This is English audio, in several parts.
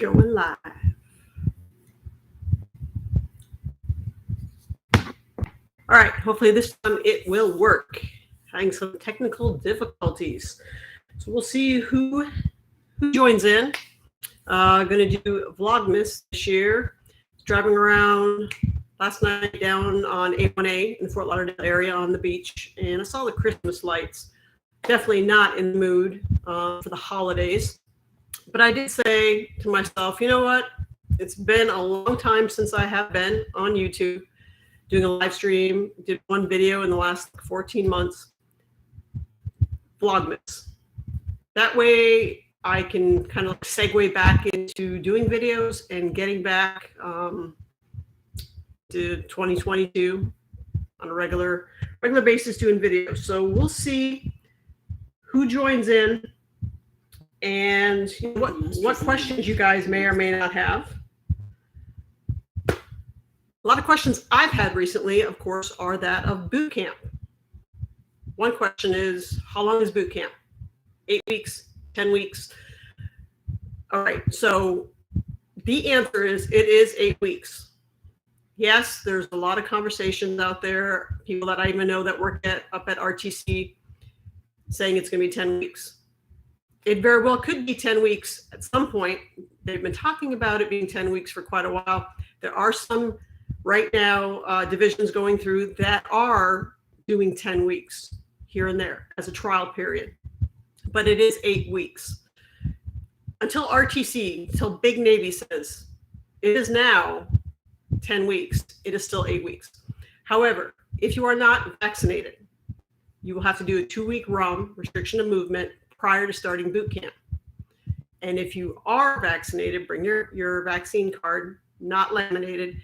Going live. All right, hopefully this time it will work. Having some technical difficulties. So we'll see who joins in. Going to do Vlogmas this year. Driving around last night down on A1A in the Fort Lauderdale area on the beach, and I saw the Christmas lights. Definitely not in the mood for the holidays. But I did say to myself, you know what? It's been a long time since I have been on YouTube doing a live stream. Did one video in the last 14 months. Vlogmas. That way I can kind of segue back into doing videos and getting back to 2022 on a regular basis doing videos. So we'll see who joins in and what questions you guys may or may not have. A lot of questions I've had recently, of course, are that of boot camp. One question is, how long is boot camp? 8 weeks, 10 weeks? All right, so the answer is it is 8 weeks. Yes, there's a lot of conversations out there, people that I even know that work up at RTC saying it's going to be 10 weeks. It very well could be 10 weeks at some point. They've been talking about it being 10 weeks for quite a while. There are some right now divisions going through that are doing 10 weeks here and there as a trial period, but it is 8 weeks. Until RTC, until Big Navy says it is now 10 weeks, it is still 8 weeks. However, if you are not vaccinated, you will have to do a 2-week RUM, restriction of movement, prior to starting boot camp. And if you are vaccinated, bring your vaccine card, not laminated,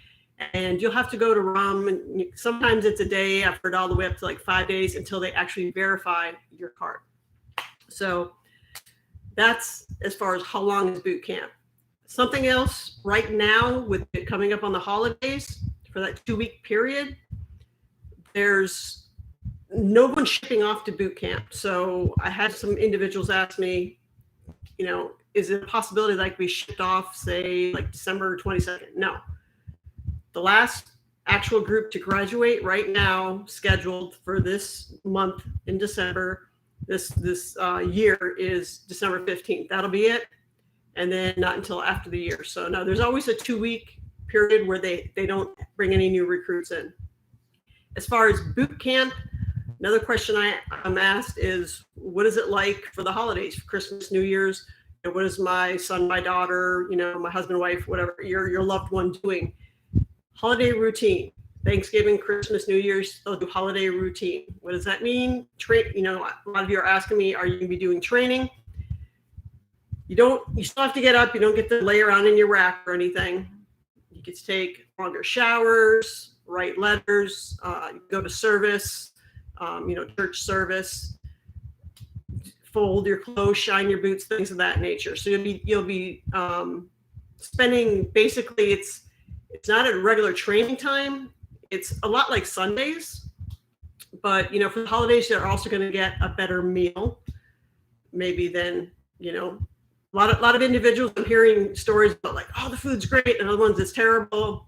and you'll have to go to RUM. And sometimes it's a day. I've heard all the way up to like 5 days until they actually verify your card. So that's as far as how long is boot camp. Something else right now with it coming up on the holidays for that 2-week period, there's no one shipping off to boot camp. So I had some individuals ask me, is it a possibility that I could be shipped off, say, like December 22nd? No. The last actual group to graduate right now, scheduled for this month in December, this year is December 15th. That'll be it. And then not until after the year. So no, there's always a 2-week period where they don't bring any new recruits in. As far as boot camp, another question I'm asked is, what is it like for the holidays, for Christmas, New Year's? What is my son, my daughter, my husband, wife, whatever, your loved one doing? Holiday routine. Thanksgiving, Christmas, New Year's, they'll do holiday routine. What does that mean? A lot of you are asking me, are you going to be doing training? You still have to get up. You don't get to lay around in your rack or anything. You get to take longer showers, write letters, go to service, church service, fold your clothes, shine your boots, things of that nature. So you'll be spending, basically, it's not a regular training time. It's a lot like Sundays, but for the holidays, they're also going to get a better meal, maybe than a lot of individuals. I'm hearing stories about like, oh, the food's great, and other ones it's terrible.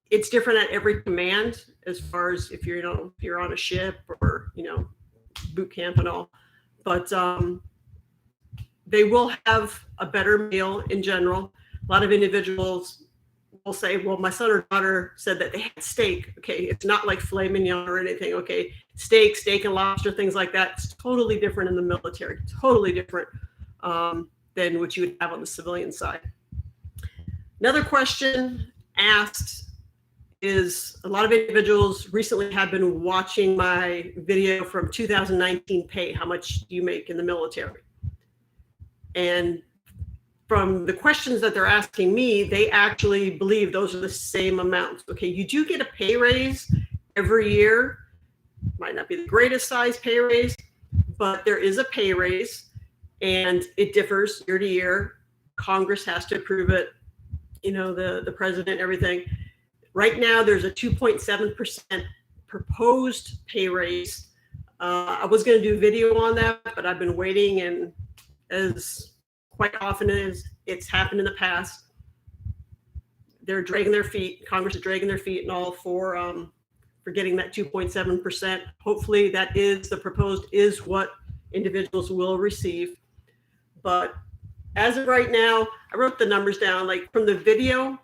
It's different at every command as far as if you're on a ship or boot camp and all, but they will have a better meal in general. A lot of individuals will say, well, my son or daughter said that they had steak. Okay, it's not like filet mignon or anything. Okay, steak and lobster, things like that. It's totally different in the military. Totally different than what you would have on the civilian side. Another question asked is, a lot of individuals recently have been watching my video from 2019 pay. How much do you make in the military? And from the questions that they're asking me, they actually believe those are the same amounts. Okay, you do get a pay raise every year. Might not be the greatest size pay raise, but there is a pay raise, and it differs year to year. Congress has to approve it, the president, everything. Right now, there's a 2.7% proposed pay raise. I was going to do a video on that, but I've been waiting, and as quite often it's happened in the past. They're dragging their feet. Congress is dragging their feet and all for getting that 2.7%. Hopefully that is the proposed is what individuals will receive. But as of right now, I wrote the numbers down, like from the video,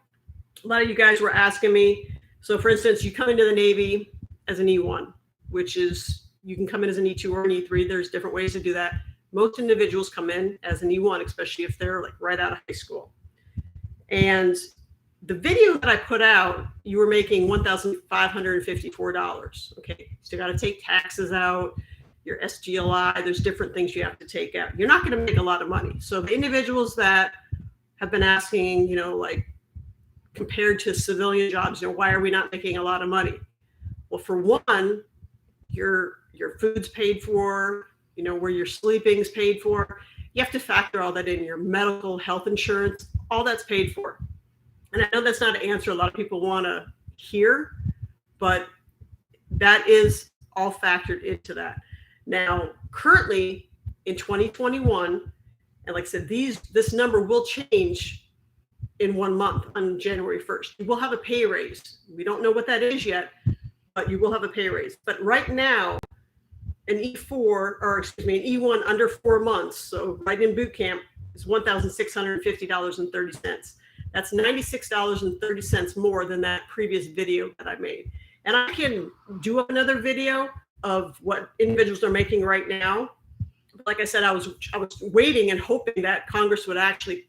a lot of you guys were asking me. So for instance, you come into the Navy as an E1, which is, you can come in as an E2 or an E3. There's different ways to do that. Most individuals come in as an E1, especially if they're like right out of high school. And the video that I put out, you were making $1,554. Okay, so you got to take taxes out, your SGLI, there's different things you have to take out. You're not going to make a lot of money. So the individuals that have been asking, like compared to civilian jobs, why are we not making a lot of money? Well, for one, your food's paid for, where your sleeping's paid for. You have to factor all that in, your medical, health insurance, all that's paid for. And I know that's not an answer a lot of people want to hear, but that is all factored into that. Now, currently in 2021, and like I said, this number will change in 1 month on January 1st. You will have a pay raise. We don't know what that is yet, but you will have a pay raise. But right now, an E4, or excuse me, an E1 under 4 months, so right in boot camp, is $1,650.30. That's $96.30 more than that previous video that I made. And I can do up another video of what individuals are making right now. But like I said, I was waiting and hoping that Congress would actually,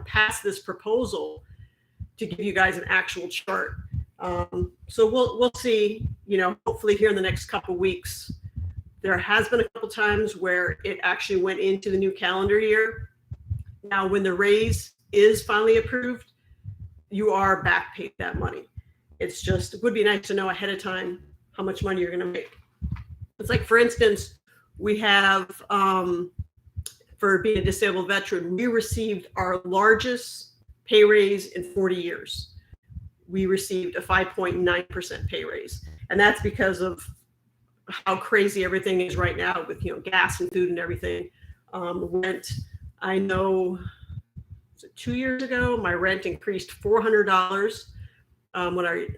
pass this proposal to give you guys an actual chart. So we'll see, hopefully here in the next couple of weeks. There has been a couple times where it actually went into the new calendar year. Now, when the raise is finally approved, you are back paid that money. It would be nice to know ahead of time how much money you're going to make. It's like, for instance, we have, for being a disabled veteran, we received our largest pay raise in 40 years. We received a 5.9% pay raise. And that's because of how crazy everything is right now with, gas and food and everything. Rent, I know 2 years ago, my rent increased $400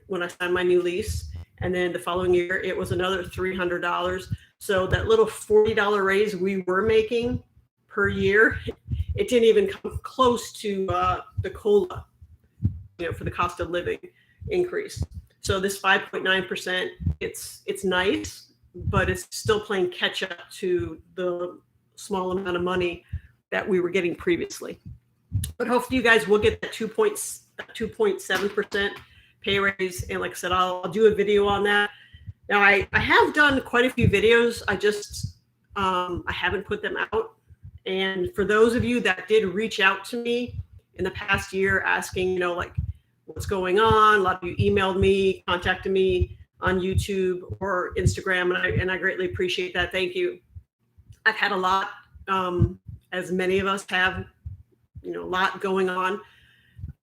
when I signed my new lease. And then the following year, it was another $300. So that little $40 raise we were making per year, it didn't even come close to the COLA, for the cost of living increase. So this 5.9%, it's nice, but it's still playing catch up to the small amount of money that we were getting previously. But hopefully you guys will get that 2.7% pay raise. And like I said, I'll do a video on that. Now I have done quite a few videos. I just, I haven't put them out. And for those of you that did reach out to me in the past year asking, like what's going on, a lot of you emailed me, contacted me on YouTube or Instagram. And I greatly appreciate that. Thank you. I've had a lot, as many of us have, a lot going on.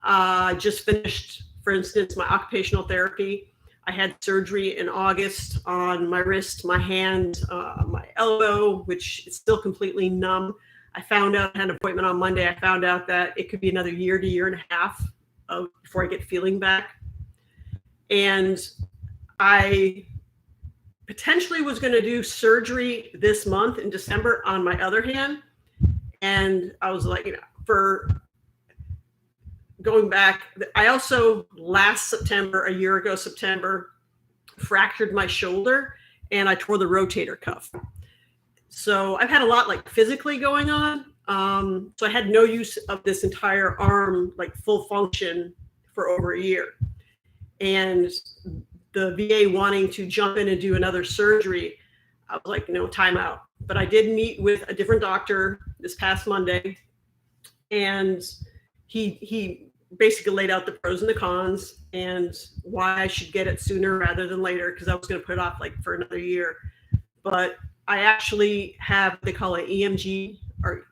I just finished, for instance, my occupational therapy. I had surgery in August on my wrist, my hand, my elbow, which is still completely numb. I found out, I had an appointment on Monday. I found out that it could be another year to year and a half before I get feeling back. And I potentially was going to do surgery this month in December on my other hand. And I was like, for going back, I also last September, a year ago, September, fractured my shoulder and I tore the rotator cuff. So I've had a lot like physically going on. So I had no use of this entire arm, like full function for over a year. And the VA wanting to jump in and do another surgery, I was like, time out. But I did meet with a different doctor this past Monday. And he basically laid out the pros and the cons and why I should get it sooner rather than later, because I was going to put it off like for another year. But I actually have what they call an EMG or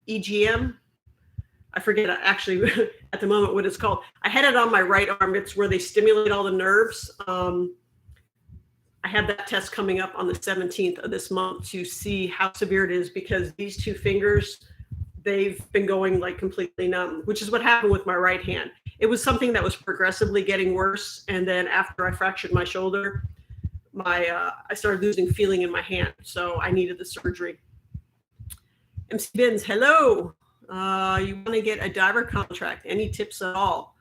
EGM. I forget actually at the moment what it's called. I had it on my right arm. It's where they stimulate all the nerves. I have that test coming up on the 17th of this month to see how severe it is, because these two fingers they've been going like completely numb, which is what happened with my right hand. It was something that was progressively getting worse. And then after I fractured my shoulder, I started losing feeling in my hand. So I needed the surgery. MC Bins, hello. You want to get a diver contract? Any tips at all?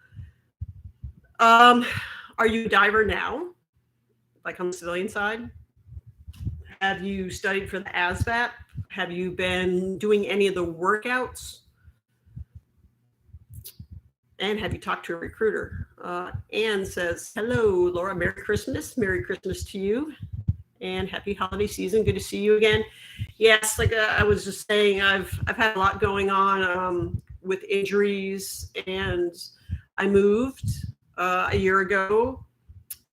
Are you a diver now? Like on the civilian side? Have you studied for the ASVAB? Have you been doing any of the workouts? And have you talked to a recruiter? Anne says, hello, Laura, Merry Christmas. Merry Christmas to you. And happy holiday season. Good to see you again. Yes, like I was just saying, I've had a lot going on with injuries, and I moved a year ago.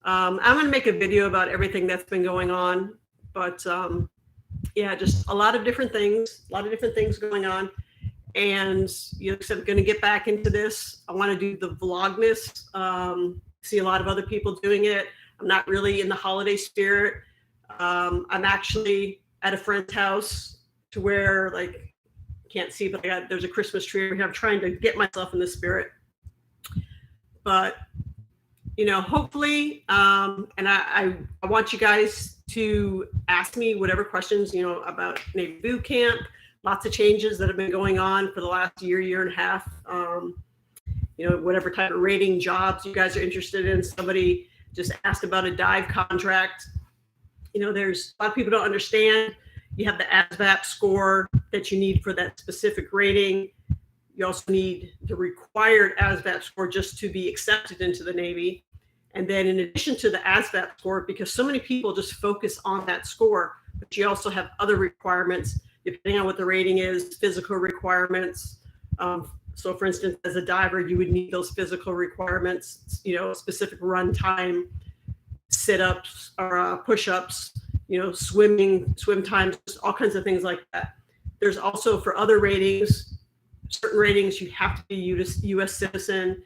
I'm going to make a video about everything that's been going on, but yeah, just a lot of different things going on. And I'm going to get back into this. I want to do the Vlogmas. See a lot of other people doing it. I'm not really in the holiday spirit. I'm actually at a friend's house to where, like, can't see, but there's a Christmas tree over here. I'm trying to get myself in the spirit. But, hopefully, and I want you guys to ask me whatever questions, about Navy boot camp. Lots of changes that have been going on for the last year and a half. Whatever type of rating jobs you guys are interested in. Somebody just asked about a dive contract. There's a lot of people don't understand. You have the ASVAB score that you need for that specific rating. You also need the required ASVAB score just to be accepted into the Navy. And then in addition to the ASVAB score, because so many people just focus on that score, but you also have other requirements depending on what the rating is, physical requirements. So for instance, as a diver, you would need those physical requirements, specific run time, sit-ups or push-ups, swim times, all kinds of things like that. There's also, for other ratings, certain ratings, you have to be U.S. citizen.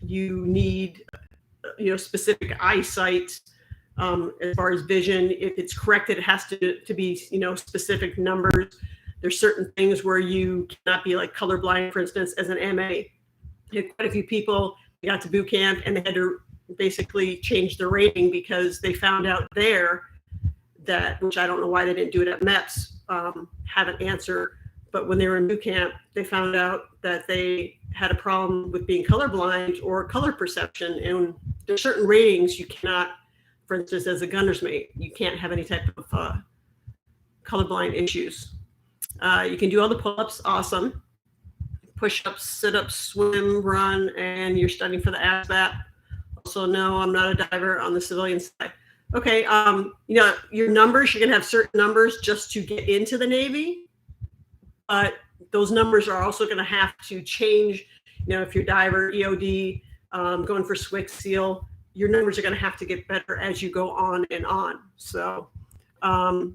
You need, specific eyesight. As far as vision, if it's corrected, it has to be, specific numbers. There's certain things where you cannot be like colorblind, for instance, as an MA. Quite a few people got to boot camp and they had to basically change their rating because they found out there that, which I don't know why they didn't do it at MEPS, have an answer. But when they were in boot camp, they found out that they had a problem with being colorblind or color perception. And there's certain ratings you cannot, for instance, as a gunner's mate, you can't have any type of colorblind issues. You can do all the pull-ups, awesome. Push-ups, sit-ups, swim, run, and you're studying for the ASVAB. Also, no, I'm not a diver on the civilian side. Okay, your numbers, you're gonna have certain numbers just to get into the Navy, but those numbers are also gonna have to change. If you're diver, EOD, going for SWIC, SEAL, your numbers are going to have to get better as you go on and on. So I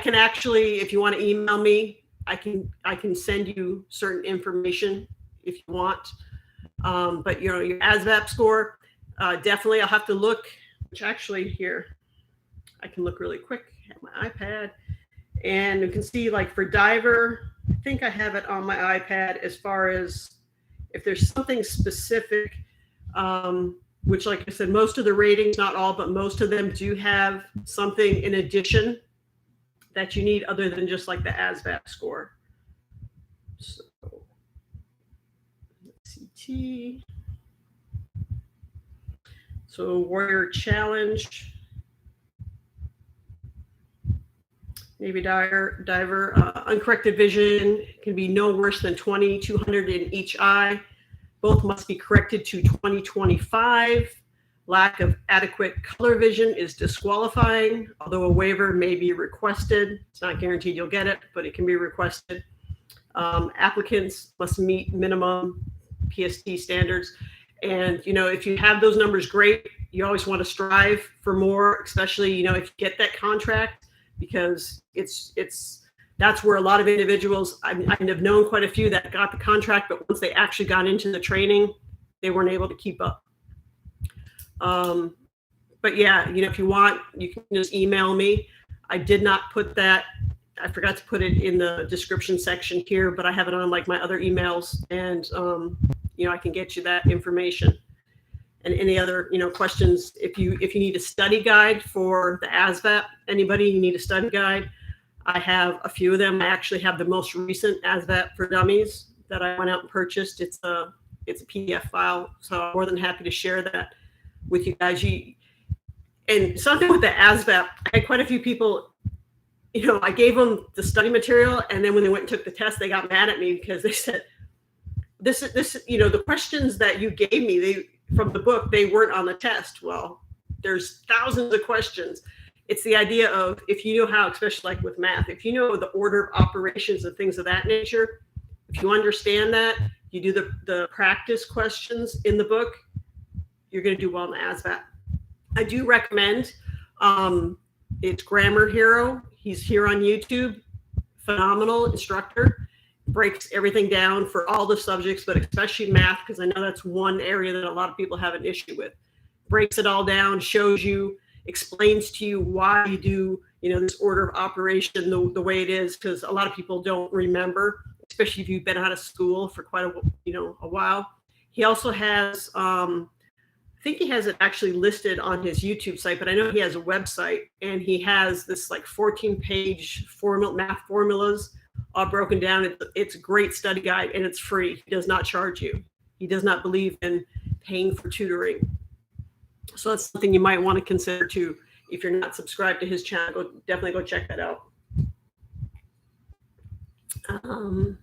can actually, if you want to email me, I can send you certain information if you want. But your ASVAB score, definitely I'll have to look, which actually here, I can look really quick at my iPad. And you can see, like, for diver, I think I have it on my iPad as far as if there's something specific, which, like I said, most of the ratings, not all, but most of them do have something in addition that you need other than just like the ASVAB score. So, CT. So Warrior Challenge. Navy diver, uncorrected vision can be no worse than 20/200 in each eye. Both must be corrected to 20/25. Lack of adequate color vision is disqualifying, although a waiver may be requested. It's not guaranteed you'll get it, but it can be requested. Applicants must meet minimum PST standards. And, if you have those numbers, great. You always want to strive for more, especially, if you get that contract, because that's where a lot of individuals, I have known quite a few that got the contract, but once they actually got into the training, they weren't able to keep up. But yeah, if you want, you can just email me. I did not put that I forgot to put it in the description section here, but I have it on like my other emails, and I can get you that information. And any other questions, if you need a study guide for the ASVAB, anybody you need a study guide, I have a few of them. I actually have the most recent ASVAB for Dummies that I went out and purchased. It's a PDF file, so I'm more than happy to share that with you guys. And something with the ASVAB, I had quite a few people. I gave them the study material, and then when they went and took the test, they got mad at me because they said, "This, the questions that you gave me, from the book, they weren't on the test." Well, there's thousands of questions. It's the idea of, if you know how, especially like with math, if you know the order of operations and things of that nature, if you understand that, you do the practice questions in the book, you're going to do well in the ASVAB. I do recommend. It's Grammar Hero. He's here on YouTube. Phenomenal instructor. Breaks everything down for all the subjects, but especially math, because I know that's one area that a lot of people have an issue with. Breaks it all down, shows you, explains to you why you do, this order of operation the way it is, because a lot of people don't remember, especially if you've been out of school for quite a while. He also has, I think he has it actually listed on his YouTube site, but I know he has a website, and he has this like 14-page math formulas all broken down. It's a great study guide, and it's free. He does not charge you. He does not believe in paying for tutoring. So that's something you might want to consider too. If you're not subscribed to his channel, definitely go check that out. You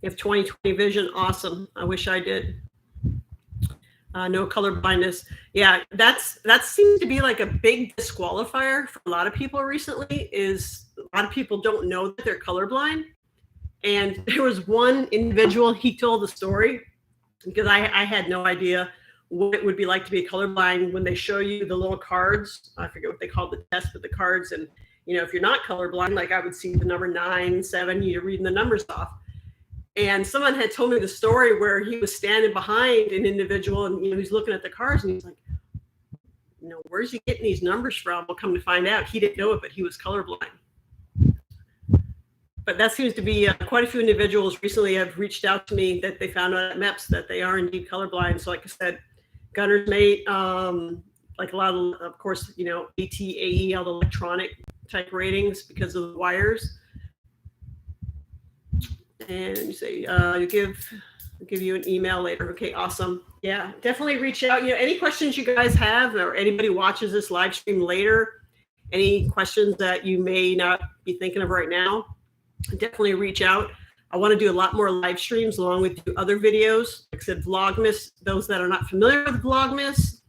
have 20/20 vision. Awesome. I wish I did. No color blindness. Yeah, that seems to be like a big disqualifier for a lot of people recently. Is a lot of people don't know that they're colorblind. And there was one individual, he told the story, because I had no idea what it would be like to be colorblind when they show you the little cards. I forget what they called the test, but the cards. And, if you're not colorblind, like I would see the number 9, 7, you're reading the numbers off. And someone had told me the story where he was standing behind an individual, and he's looking at the cards, and he's like, where's he getting these numbers from? We'll come to find out he didn't know it, but he was colorblind. But that seems to be quite a few individuals recently have reached out to me that they found out at MEPS that they are indeed colorblind. So like I said, gunner's mate, like a lot of course, AT, AE, all the electronic type ratings because of the wires. And you say I'll give you an email later. Okay, awesome. Yeah, definitely reach out. Any questions you guys have, or anybody watches this live stream later, any questions that you may not be thinking of right now, definitely reach out. I want to do a lot more live streams along with other videos. Like I said, Vlogmas, those that are not familiar with Vlogmas,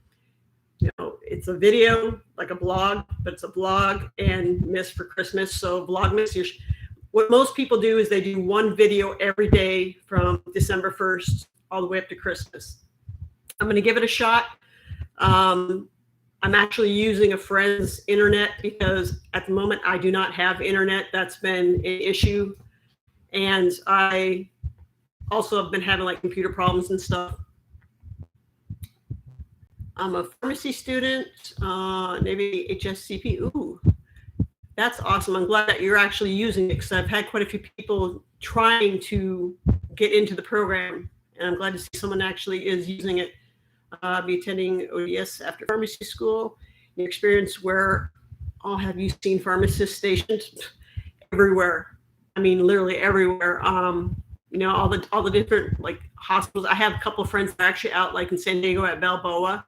it's a video, like a blog, but it's a vlog and miss for Christmas. So Vlogmas, what most people do is they do one video every day from December 1st all the way up to Christmas. I'm going to give it a shot. I'm actually using a friend's internet because at the moment I do not have internet. That's been an issue. And I also have been having like computer problems and stuff. I'm a pharmacy student, maybe HSCP. Ooh. That's awesome. I'm glad that you're actually using it, because I've had quite a few people trying to get into the program, and I'm glad to see someone actually is using it. Be attending ODS after pharmacy school. Your experience, where all have you seen pharmacists stationed? Everywhere. I mean, literally everywhere. All the different like hospitals. I have a couple of friends that are actually out like in San Diego at Balboa,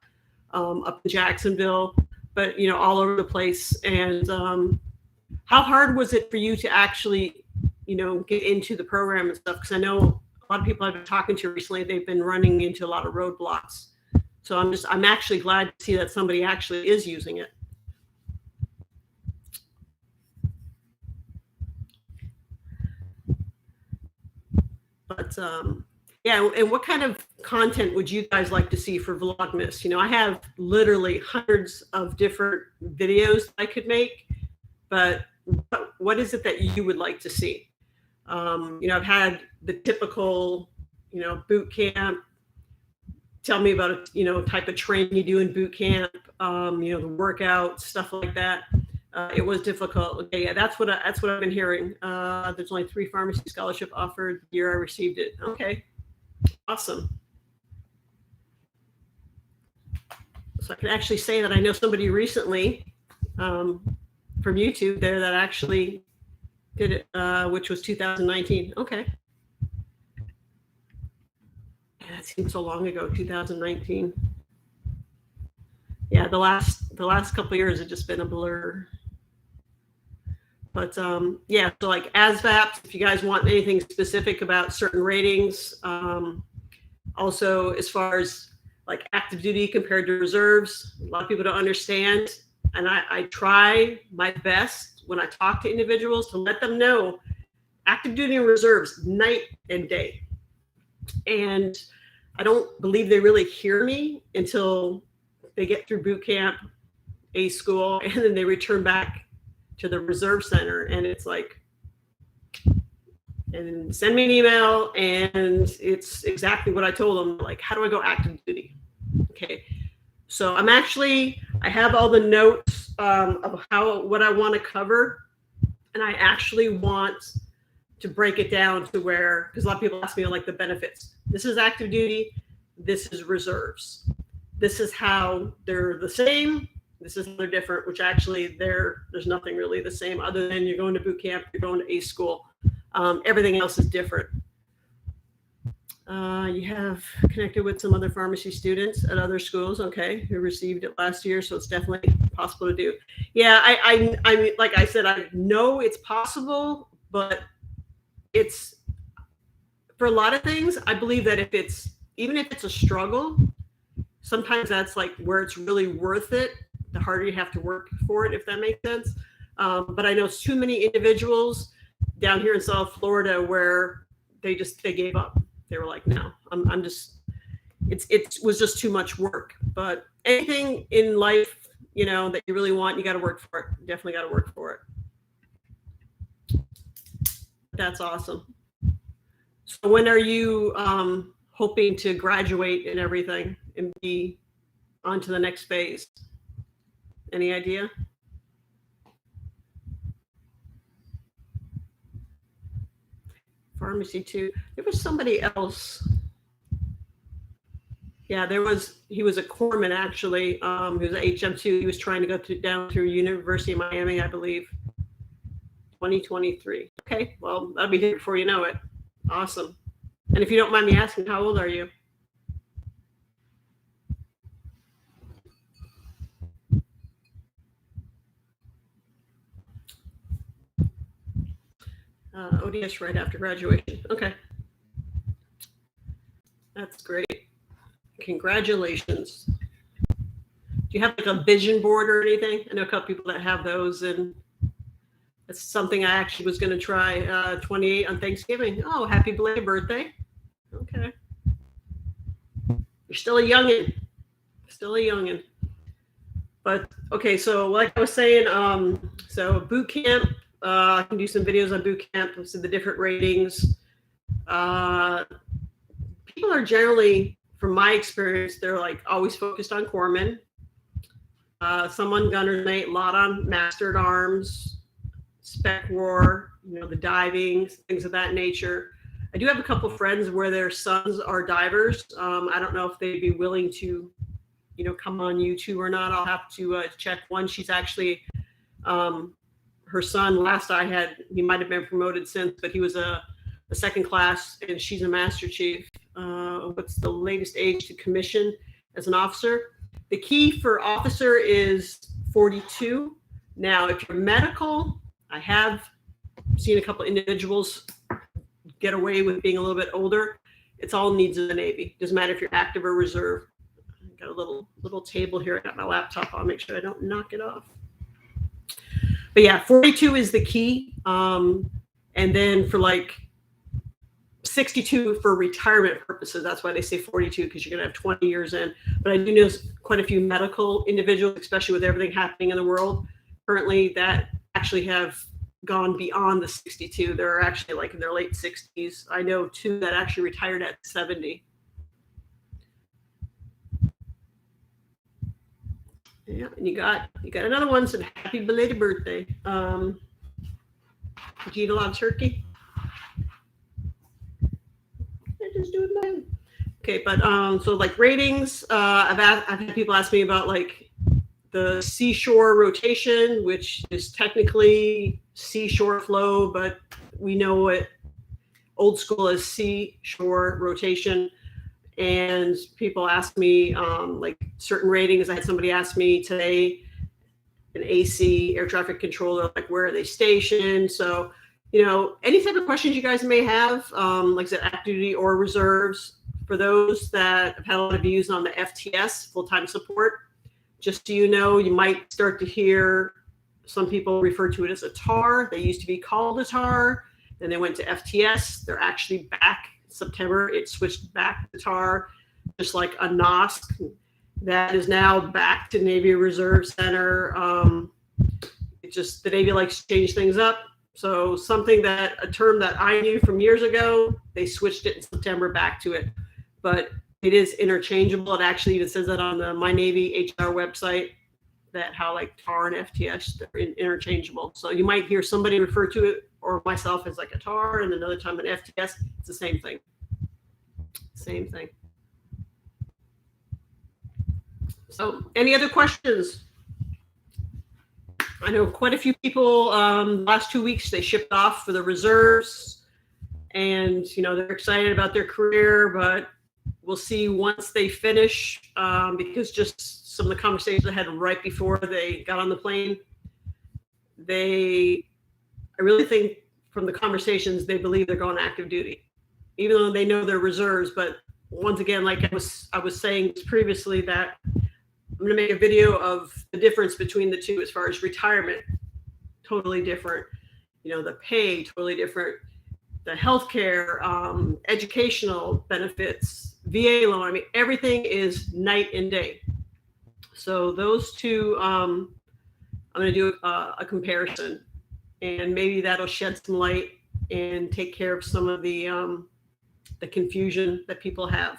up in Jacksonville, but all over the place. And how hard was it for you to actually, get into the program and stuff? Because I know a lot of people I've been talking to recently, they've been running into a lot of roadblocks. So I'm actually glad to see that somebody actually is using it. But yeah, and what kind of content would you guys like to see for Vlogmas? I have literally hundreds of different videos I could make, but what is it that you would like to see? I've had the typical, boot camp. Tell me about type of training you do in boot camp, the workout, stuff like that. It was difficult. Okay, yeah, that's what I've been hearing. There's only 3 pharmacy scholarship offered the year I received it. Okay, awesome. So I can actually say that I know somebody recently from YouTube there that actually did it, which was 2019. Okay. Yeah, that seems so long ago, 2019. Yeah, the last couple of years have just been a blur. But yeah, so like ASVAB, if you guys want anything specific about certain ratings, also as far as like active duty compared to reserves, a lot of people don't understand. And I try my best when I talk to individuals to let them know active duty and reserves, night and day. And I don't believe they really hear me until they get through boot camp, A school, and then they return back to the reserve center. And it's like, and send me an email, and it's exactly what I told them. Like, how do I go active duty? Okay. So I have all the notes of what I want to cover. And I actually want to break it down to where, because a lot of people ask me like the benefits. This is active duty. This is reserves. This is how they're the same. This is how they're different, which actually there's nothing really the same other than you're going to boot camp, you're going to A school. Everything else is different. You have connected with some other pharmacy students at other schools, okay, who received it last year, so it's definitely possible to do. Yeah, I mean, like I said, I know it's possible, but it's, for a lot of things, I believe that even if it's a struggle, sometimes that's like where it's really worth it, the harder you have to work for it, if that makes sense. But I know it's too many individuals down here in South Florida where they gave up. They were like, no, I'm just, it was just too much work. But anything in life, that you really want, you got to work for it. Definitely got to work for it. That's awesome. So when are you hoping to graduate and everything and be on to the next phase? Any idea? Pharmacy 2. There was somebody else. Yeah, he was a corpsman actually. He was an HM2. He was trying to go down through University of Miami, I believe. 2023. Okay, well, that'll be here before you know it. Awesome. And if you don't mind me asking, how old are you? ODS right after graduation. Okay. That's great. Congratulations. Do you have like a vision board or anything? I know a couple people that have those, and that's something I actually was going to try 28 on Thanksgiving. Oh, happy belated birthday. Okay. You're still a youngin'. Still a youngin'. But okay, so like I was saying, so boot camp, I can do some videos on boot camp, so the different ratings. People are generally, from my experience, they're like always focused on corpsmen. Some on gunner's mate, a lot on master at arms, spec war, the diving, things of that nature. I do have a couple friends where their sons are divers. I don't know if they'd be willing to, come on YouTube or not. I'll have to check one. She's actually, her son, last I had, he might have been promoted since, but he was a second class, and she's a master chief. What's the latest age to commission as an officer? The key for officer is 42. Now, if you're medical, I have seen a couple individuals get away with being a little bit older. It's all needs of the Navy. Doesn't matter if you're active or reserve. I got a little table here. I got my laptop. I'll make sure I don't knock it off. But yeah, 42 is the key. And then for like 62 for retirement purposes. That's why they say 42, because you're going to have 20 years in. But I do know quite a few medical individuals, especially with everything happening in the world currently, that actually have gone beyond the 62. They're actually like in their late 60s. I know 2 that actually retired at 70. Yeah, and you got another one. Said happy belated birthday. Did you eat a lot of turkey? I just do it mine. Okay, but so like ratings, I've had people ask me about like the seashore rotation, which is technically seashore flow, but we know it old school as seashore rotation. And people ask me like certain ratings. I had somebody ask me today, an AC air traffic controller, like where are they stationed? So, you know, any type of questions you guys may have, like I said, active duty or reserves, for those that have had a lot of views on the FTS, full-time support, just so you know, you might start to hear some people refer to it as a TAR. They used to be called a TAR. Then they went to FTS. They're actually back in September. It switched back to TAR, just like a NOSC. That is now back to Navy Reserve Center. It just, the Navy likes to change things up. So a term that I knew from years ago, they switched it in September back to it. But it is interchangeable. It actually even says that on the My Navy HR website, that how like TAR and FTS are interchangeable. So you might hear somebody refer to it or myself as like a TAR, and another time an FTS. It's the same thing. Same thing. So any other questions? I know quite a few people, last 2 weeks, they shipped off for the reserves, and, you know, they're excited about their career, but we'll see once they finish, because just some of the conversations I had right before they got on the plane, I really think from the conversations, they believe they're going active duty, even though they know they're reserves. But once again, like I was saying previously, that I'm going to make a video of the difference between the two as far as retirement. Totally different. You know, the pay, totally different. The healthcare, educational benefits, VA loan. I mean, everything is night and day. So those two, I'm going to do a comparison, and maybe that'll shed some light and take care of some of the confusion that people have.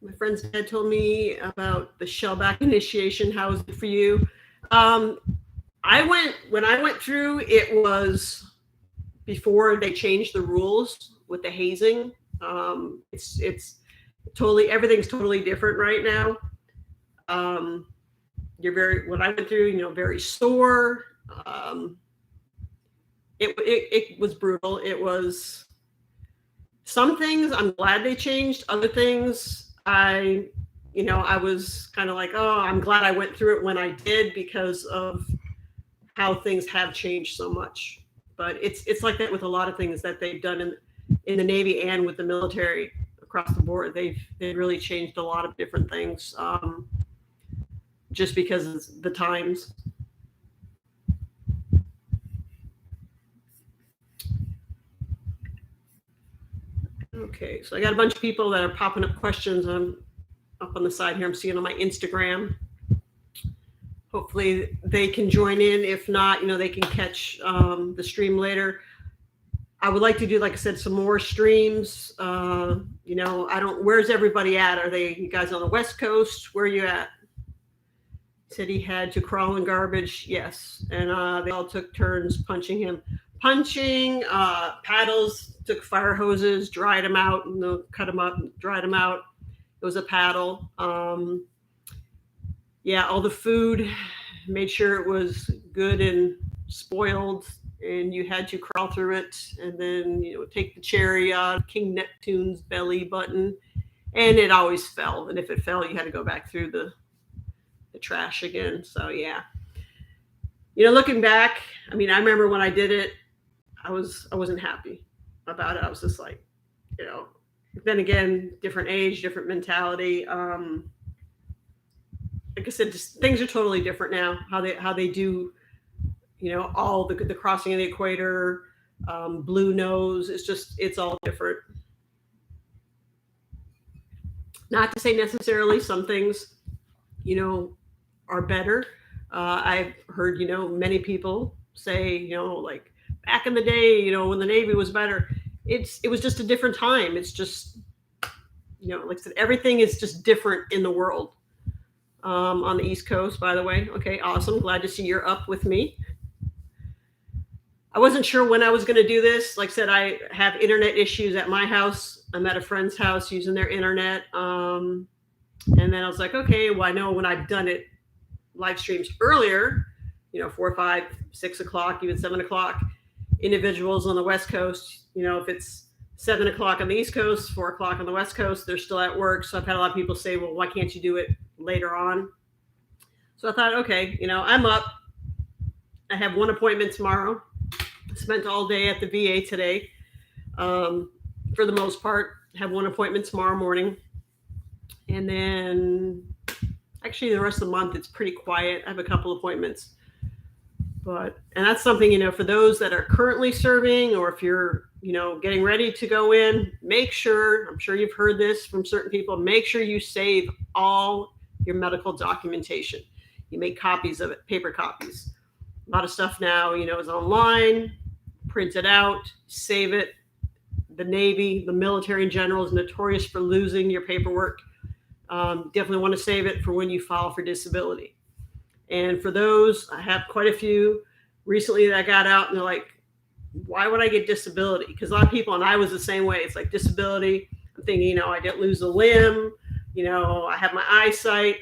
My friend's dad told me about the shellback initiation. How was it for you? When I went through, it was before they changed the rules with the hazing. It's totally, everything's totally different right now. What I went through, you know, very sore. It was brutal. It was, some things I'm glad they changed. Other things, I was kind of like, oh, I'm glad I went through it when I did, because of how things have changed so much. But it's like that with a lot of things that they've done in the Navy and with the military across the board. They've really changed a lot of different things, just because of the times. Okay, so I got a bunch of people that are popping up questions up on the side here. I'm seeing on my Instagram. Hopefully they can join in. If not, you know, they can catch the stream later. I would like to do, like I said, some more streams. You know, where's everybody at? Are you guys on the West Coast? Where are you at? Said he had to crawl in garbage. Yes. And they all took turns punching him. Paddles, took fire hoses, dried them out, and cut them up, dried them out. It was a paddle. Yeah, all the food, made sure it was good and spoiled, and you had to crawl through it, and then, you know, take the cherry out of King Neptune's belly button, and it always fell. And if it fell, you had to go back through the trash again. So yeah, you know, looking back, I mean, I remember when I did it, I wasn't happy about it. I was just like, you know, then again, different age, different mentality. Like I said, just things are totally different now. How they do, you know, all the crossing of the equator, blue nose. It's all different. Not to say necessarily some things, you know, are better. I've heard, you know, many people say, you know, like back in the day, you know, when the Navy was better, it was just a different time. It's just, you know, like I said, everything is just different in the world. on the East Coast, by the way. Okay, awesome. Glad to see you're up with me. I wasn't sure when I was going to do this. Like I said, I have internet issues at my house. I'm at a friend's house using their internet. And then I was like, okay, well, I know when I've done it live streams earlier, 4, 5, 6 o'clock, even 7 o'clock, individuals on the West Coast, if it's 7 o'clock on the East Coast, 4 o'clock on the West Coast, they're still at work. So I've had a lot of people say, well, why can't you do it later on? So I thought, okay, I'm up. I have one appointment tomorrow. Spent all day at the VA today. For the most part, have one appointment tomorrow morning. And then actually the rest of the month, it's pretty quiet. I have a couple appointments. And that's something, for those that are currently serving, or if you're, getting ready to go in, make sure, I'm sure you've heard this from certain people, make sure you save all your medical documentation. You make copies of it, paper copies. A lot of stuff now, is online, print it out, save it. The Navy, the military in general, is notorious for losing your paperwork. Definitely want to save it for when you file for disability. And for those, I have quite a few recently that I got out and they're like, why would I get disability? Because a lot of people, and I was the same way, it's like disability. I'm thinking, I didn't lose a limb, I have my eyesight.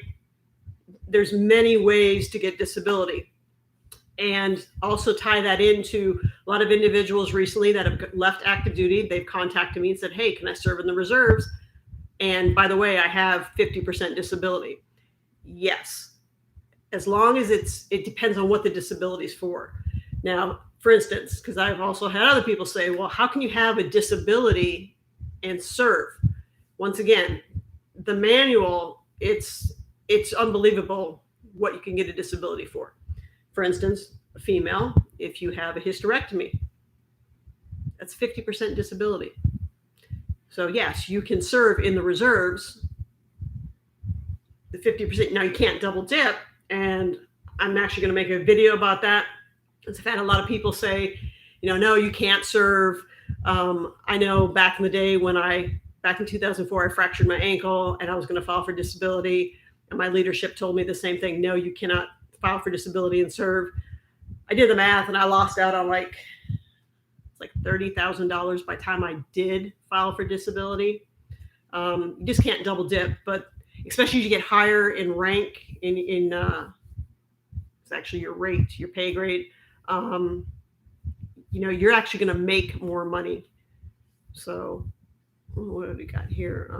There's many ways to get disability. And also tie that into a lot of individuals recently that have left active duty. They've contacted me and said, hey, can I serve in the reserves? And by the way, I have 50% disability. Yes. As long as it depends on what the disability is for. Now, for instance, because I've also had other people say, well, how can you have a disability and serve? Once again, the manual, it's unbelievable what you can get a disability for. For instance, a female, if you have a hysterectomy, that's 50% disability. So yes, you can serve in the reserves, the 50%. Now you can't double dip, and I'm actually going to make a video about that. Because I've had a lot of people say, no, you can't serve. I know back in the day back in 2004, I fractured my ankle and I was going to file for disability. And my leadership told me the same thing. No, you cannot file for disability and serve. I did the math and I lost out on like $30,000 by the time I did file for disability. You just can't double dip, but especially as you get higher in rank in it's actually your rate, your pay grade. You're actually going to make more money. So what have we got here?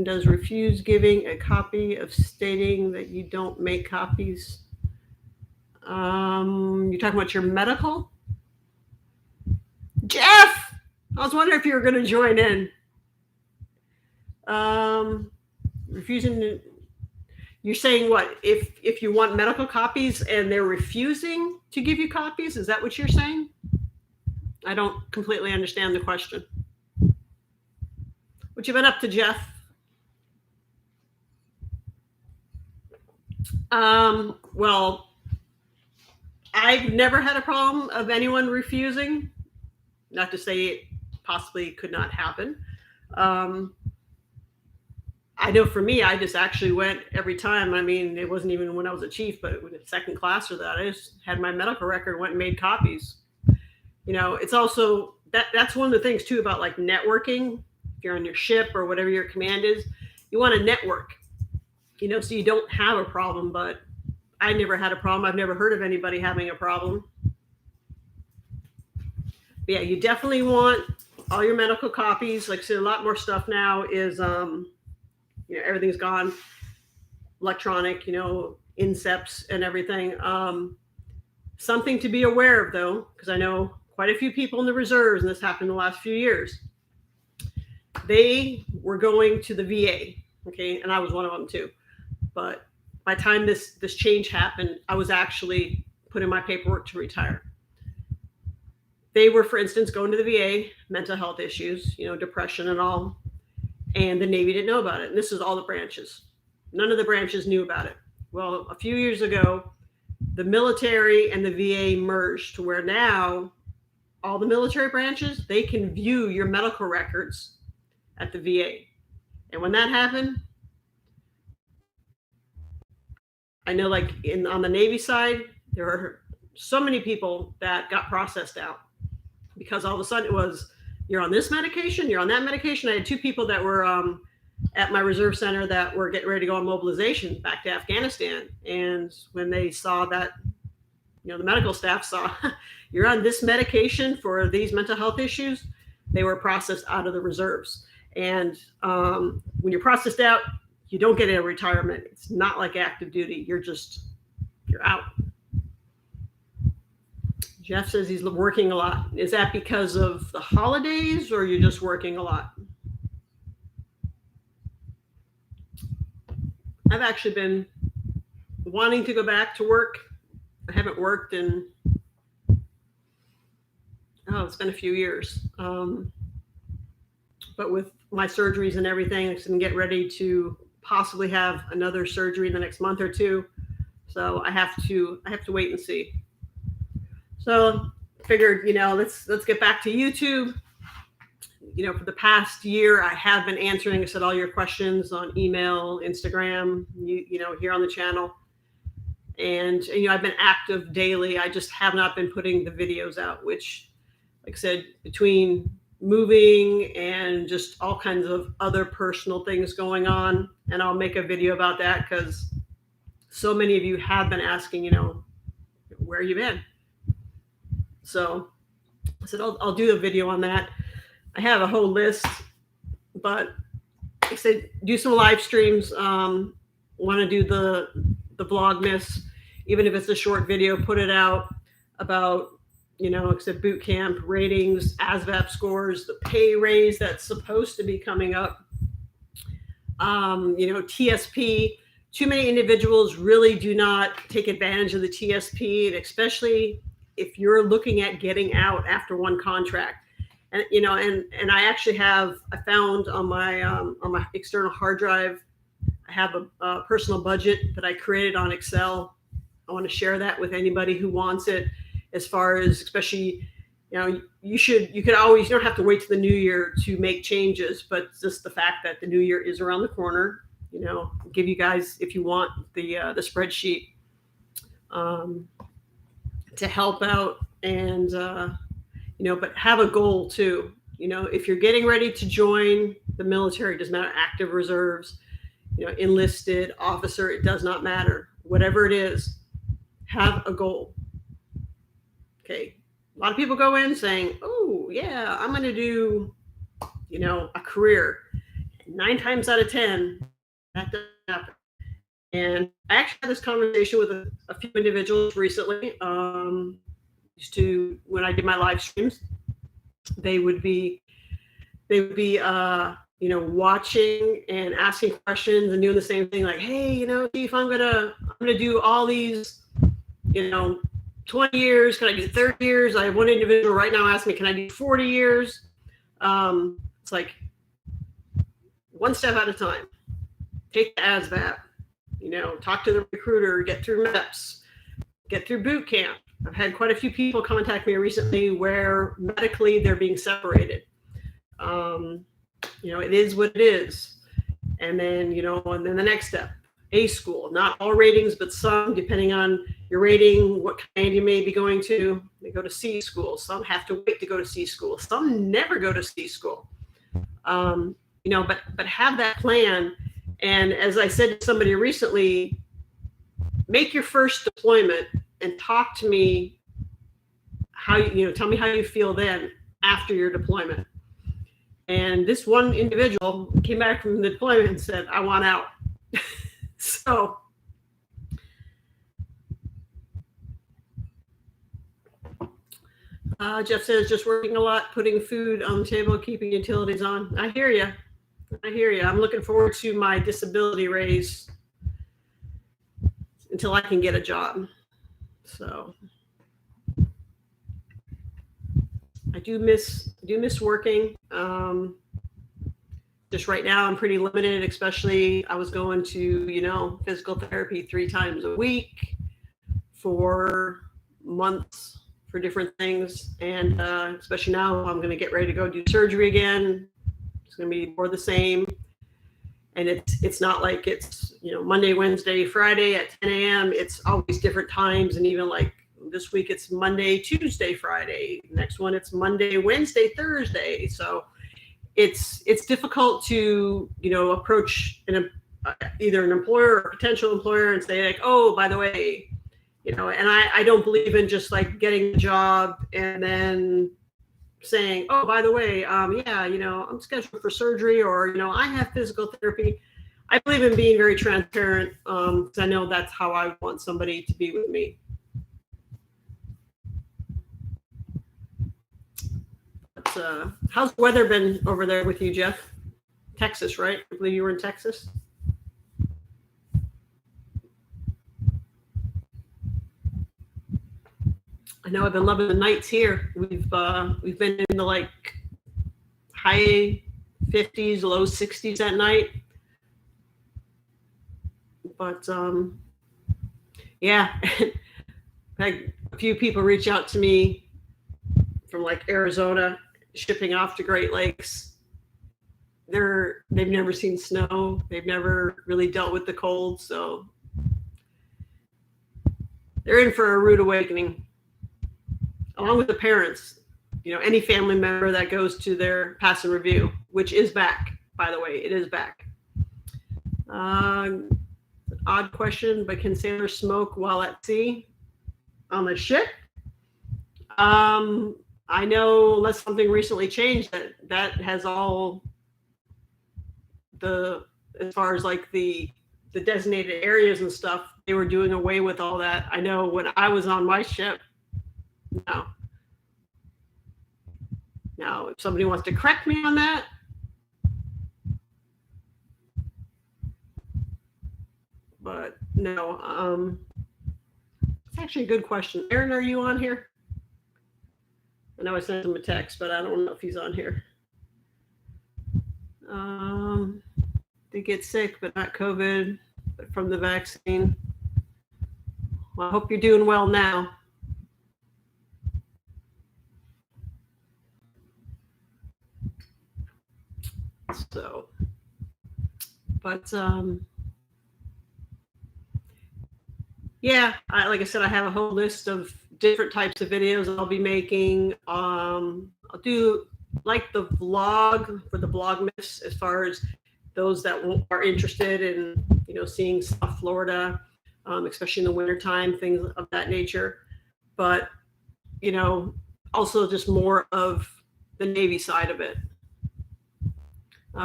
Does refuse giving a copy of stating that you don't make copies? You're talking about your medical? Jeff! I was wondering if you were going to join in. Refusing to, you're saying what? If you want medical copies and they're refusing to give you copies? Is that what you're saying? I don't completely understand the question. What you been up to, Jeff? Well, I've never had a problem of anyone refusing. Not to say it possibly could not happen. I know for me, I just actually went every time. I mean, it wasn't even when I was a chief, but it was second class or that. I just had my medical record, went and made copies. It's also, that's one of the things too about like networking. If you're on your ship or whatever your command is, you want to network, so you don't have a problem. But I never had a problem. I've never heard of anybody having a problem. But yeah, you definitely want all your medical copies. Like I said, a lot more stuff now is, everything's gone electronic, inceps and everything. Something to be aware of though, because I know quite a few people in the reserves, and this happened in the last few years. They were going to the VA, okay, and I was one of them too. But by the time this change happened, I was actually put in my paperwork to retire. They were, for instance, going to the VA, mental health issues, depression and all, and the Navy didn't know about it. And this is all the branches. None of the branches knew about it. Well, a few years ago, the military and the VA merged to where now all the military branches, they can view your medical records at the VA. And when that happened, I know like on the Navy side, there were so many people that got processed out because all of a sudden it was, you're on this medication, you're on that medication. I had 2 people that were at my reserve center that were getting ready to go on mobilization back to Afghanistan. And when they saw that, the medical staff saw you're on this medication for these mental health issues, they were processed out of the reserves. And when you're processed out, you don't get a retirement. It's not like active duty. You're out. Jeff says he's working a lot. Is that because of the holidays, or you're just working a lot? I've actually been wanting to go back to work. I haven't worked in, it's been a few years. But with my surgeries and everything, I can get ready to possibly have another surgery in the next month or 2. So I have to wait and see. So figured, let's get back to YouTube. For the past year, I have been answering, I said, all your questions on email, Instagram, here on the channel. And I've been active daily. I just have not been putting the videos out, which, like I said, between moving and just all kinds of other personal things going on. And I'll make a video about that because so many of you have been asking, where you been? So I said, I'll do a video on that. I have a whole list, but I said, do some live streams. Want to do the Vlogmas, even if it's a short video, put it out about, except boot camp ratings, ASVAB scores, the pay raise that's supposed to be coming up. TSP. Too many individuals really do not take advantage of the TSP, and especially if you're looking at getting out after one contract. And and I actually I found on my external hard drive, I have a personal budget that I created on Excel. I want to share that with anybody who wants it. As far as, especially, you don't have to wait till the new year to make changes, but just the fact that the new year is around the corner, give you guys, if you want, the spreadsheet to help out, and but have a goal too. If you're getting ready to join the military, it doesn't matter, active reserves, enlisted, officer, it does not matter. Whatever it is, have a goal. Okay. A lot of people go in saying, oh yeah, I'm going to do, a career. 9 times out of 10, that doesn't happen. And I actually had this conversation with a few individuals recently. When I did my live streams, they would be watching and asking questions and doing the same thing, like, hey, Chief, I'm gonna do all these, 20 years, can I do 30 years? I have one individual right now asking me, can I do 40 years? It's like one step at a time. Take the ASVAB, talk to the recruiter, get through MEPS, get through boot camp. I've had quite a few people contact me recently where medically they're being separated. It is what it is. And then, and then the next step, A school, not all ratings, but some, depending on your rating, what kind you may be going to. They go to C school. Some have to wait to go to C school. Some never go to C school. But have that plan. And as I said to somebody recently, make your first deployment and talk to me tell me how you feel then after your deployment. And this one individual came back from the deployment and said, I want out. So Jeff says, just working a lot, putting food on the table, keeping utilities on. I hear you. I'm looking forward to my disability raise until I can get a job. So I do miss working. Just right now I'm pretty limited, especially I was going to, physical therapy 3 times a week for months for different things. And especially now I'm going to get ready to go do surgery again. It's going to be more the same. And it's not like it's, Monday, Wednesday, Friday at 10 a.m. It's always different times. And even like this week, it's Monday, Tuesday, Friday. Next one, it's Monday, Wednesday, Thursday. So it's difficult to, approach either an employer or a potential employer and say like, oh, by the way, and I don't believe in just like getting a job and then saying, oh, by the way, yeah, I'm scheduled for surgery, or, I have physical therapy. I believe in being very transparent, because I know that's how I want somebody to be with me. But, how's the weather been over there with you, Jeff? Texas, right? I believe you were in Texas. I know I've been loving the nights here. We've been in the like high 50s, low 60s at night. But yeah, had a few people reach out to me from like Arizona, shipping off to Great Lakes. They've never seen snow. They've never really dealt with the cold, so they're in for a rude awakening. Along with the parents, any family member that goes to their pass and review, which is back, by the way, it is back. Odd question, but can sailors smoke while at sea on the ship? I know, unless something recently changed, that has all as far as like the designated areas and stuff, they were doing away with all that. I know when I was on my ship, no. Now, if somebody wants to correct me on that, but no, it's actually a good question. Aaron, are you on here? I know I sent him a text, but I don't know if he's on here. They get sick, but not COVID, but from the vaccine. Well, I hope you're doing well now. So, but yeah, like I said, I have a whole list of different types of videos I'll be making. I'll do like the vlog for the Vlogmas, as far as those that are interested in, seeing South Florida, especially in the wintertime, things of that nature. But, also just more of the Navy side of it.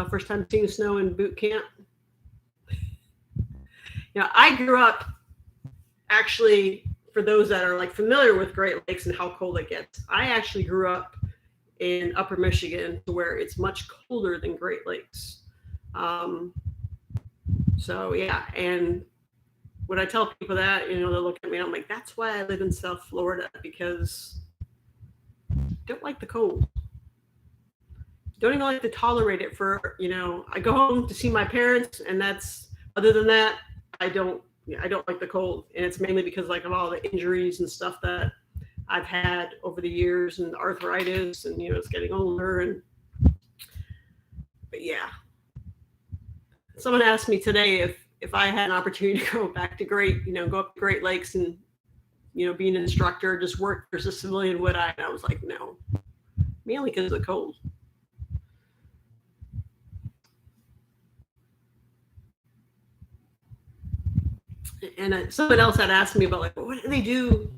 First time seeing snow in boot camp. I grew up, actually, for those that are like familiar with Great Lakes and how cold it gets, I actually grew up in Upper Michigan, to where it's much colder than Great Lakes. So yeah, and when I tell people that, they look at me and I'm like, that's why I live in South Florida, because I don't like the cold. Don't even like to tolerate it for, I go home to see my parents, and other than that, I don't like the cold. And it's mainly because like of all the injuries and stuff that I've had over the years, and arthritis, and, it's getting older. But yeah. Someone asked me today if I had an opportunity to go back to go up to Great Lakes and, be an instructor, just work as a civilian, would I? And I was like, no, mainly because of the cold. And someone else had asked me about like, well, what do they do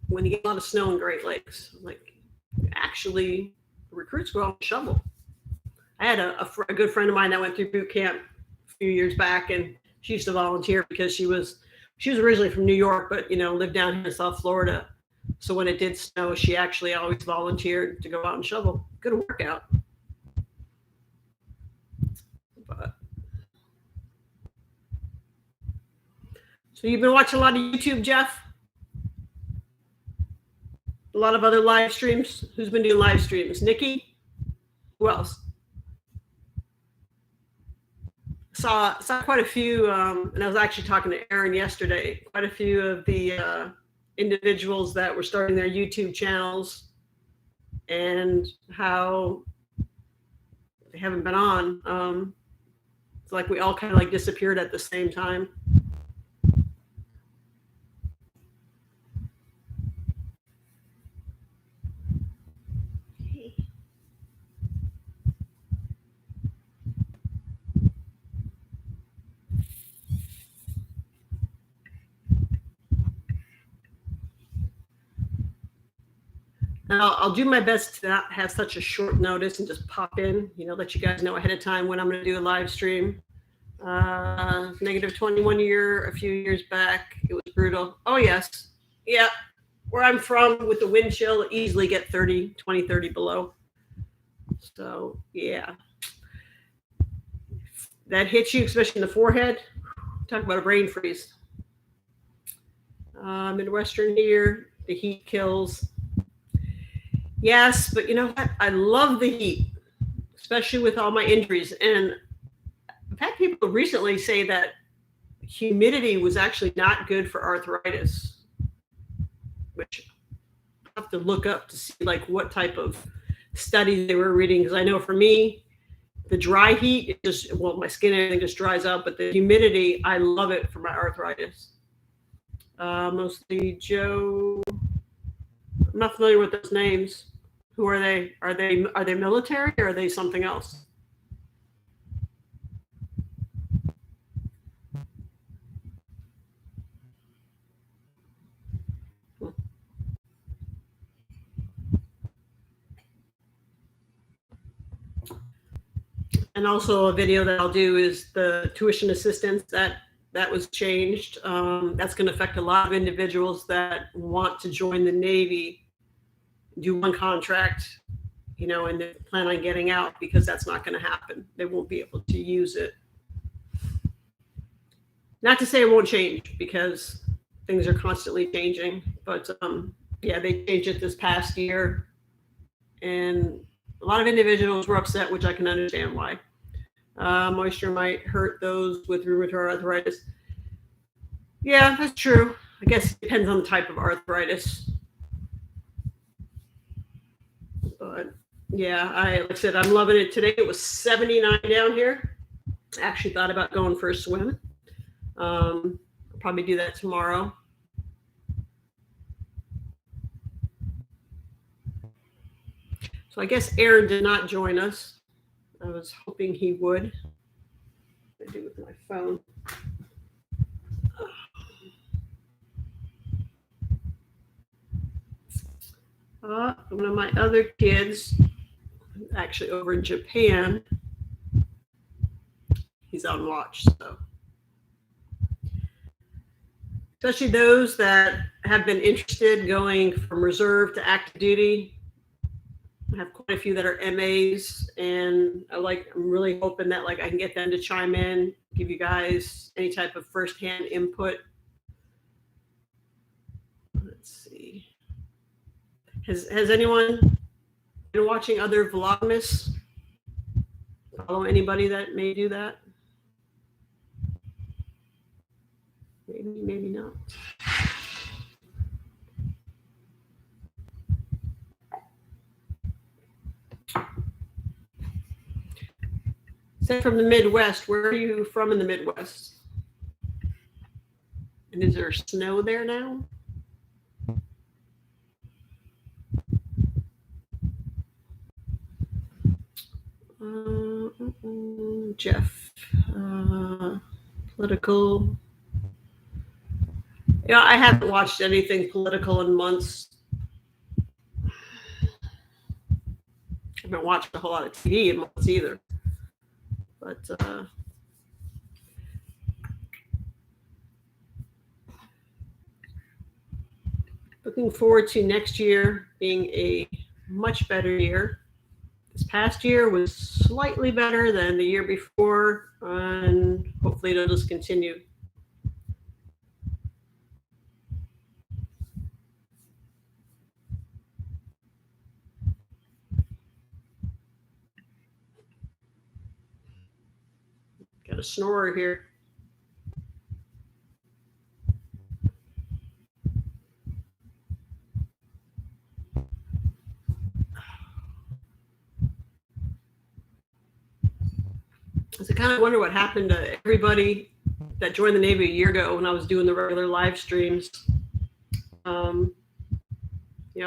when you get a lot of snow in Great Lakes? I'm like, actually, recruits go out and shovel. I had a good friend of mine that went through boot camp a few years back, and she used to volunteer because she was originally from New York, but lived down here in South Florida. So when it did snow, she actually always volunteered to go out and shovel. Good workout. But so you've been watching a lot of YouTube, Jeff? A lot of other live streams? Who's been doing live streams? Nikki? Who else? Saw quite a few, and I was actually talking to Aaron yesterday, quite a few of the individuals that were starting their YouTube channels, and how they haven't been on. It's like we all kind of like disappeared at the same time. I'll do my best to not have such a short notice and just pop in, let you guys know ahead of time when I'm going to do a live stream. Negative 21 year, a few years back. It was brutal. Oh, yes. Yeah. Where I'm from with the wind chill, easily get 30 below. So, yeah. That hits you, especially in the forehead. Talk about a brain freeze. Midwestern here, the heat kills. Yes, but you know what? I love the heat, especially with all my injuries. And I've had people recently say that humidity was actually not good for arthritis, which I have to look up to see like what type of studies they were reading. Because I know for me, the dry heat, my skin and everything just dries up, but the humidity, I love it for my arthritis. Mostly Joe. I'm not familiar with those names. Who are they? Are they military or are they something else? And also a video that I'll do is the tuition assistance that was changed. That's going to affect a lot of individuals that want to join the Navy, do one contract, and they plan on getting out, because that's not going to happen. They won't be able to use it. Not to say it won't change, because things are constantly changing. But yeah, they changed it this past year, and a lot of individuals were upset, which I can understand why. Moisture might hurt those with rheumatoid arthritis. Yeah, that's true. I guess it depends on the type of arthritis. But yeah, like I said, I'm loving it. Today it was 79 down here. I actually thought about going for a swim. I'll probably do that tomorrow. So I guess Aaron did not join us. I was hoping he would. What do I do with my phone? One of my other kids, actually over in Japan, he's on watch. So, especially those that have been interested going from reserve to active duty. I have quite a few that are MAs, and I'm really hoping that I can get them to chime in, give you guys any type of firsthand input. Let's see. Has anyone been watching other Vlogmas? Follow anybody that may do that? Maybe not. Say from the Midwest. Where are you from in the Midwest? And is there snow there now? Jeff, political. Yeah, I haven't watched anything political in months. I haven't watched a whole lot of TV in months either. But looking forward to next year being a much better year. This past year was slightly better than the year before, and hopefully it'll just continue. Got a snorer here. So I kind of wonder what happened to everybody that joined the Navy a year ago when I was doing the regular live streams. I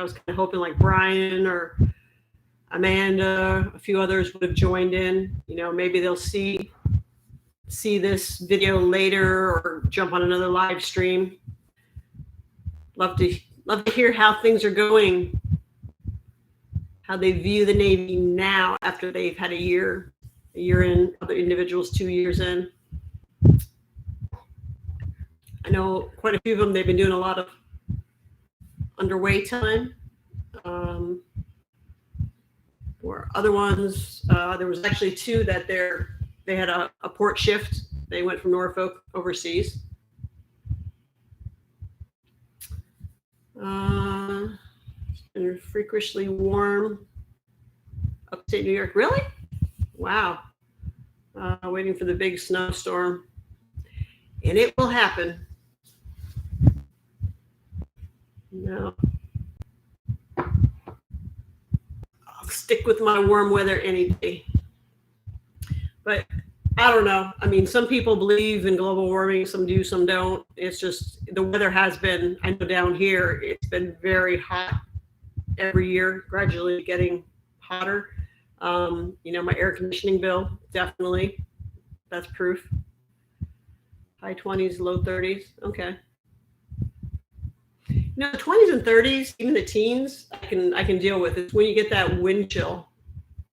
was kind of hoping like Brian or Amanda, a few others would have joined in. Maybe they'll see this video later or jump on another live stream. Love to hear how things are going, how they view the Navy now after they've had a year in, other individuals 2 years in. I know quite a few of them, they've been doing a lot of underway time. Or other ones, there was actually 2 that they had a port shift. They went from Norfolk overseas. It's freakishly warm upstate New York. Really? Wow. Waiting for the big snowstorm. And it will happen. No. I'll stick with my warm weather any day. But I don't know. I mean, some people believe in global warming, some do, some don't. It's just the weather has been, I know down here, it's been very hot every year, gradually getting hotter. My air conditioning bill, definitely. That's proof. High 20s, low 30s. Okay. The 20s and 30s, even the teens, I can deal with. It's when you get that wind chill.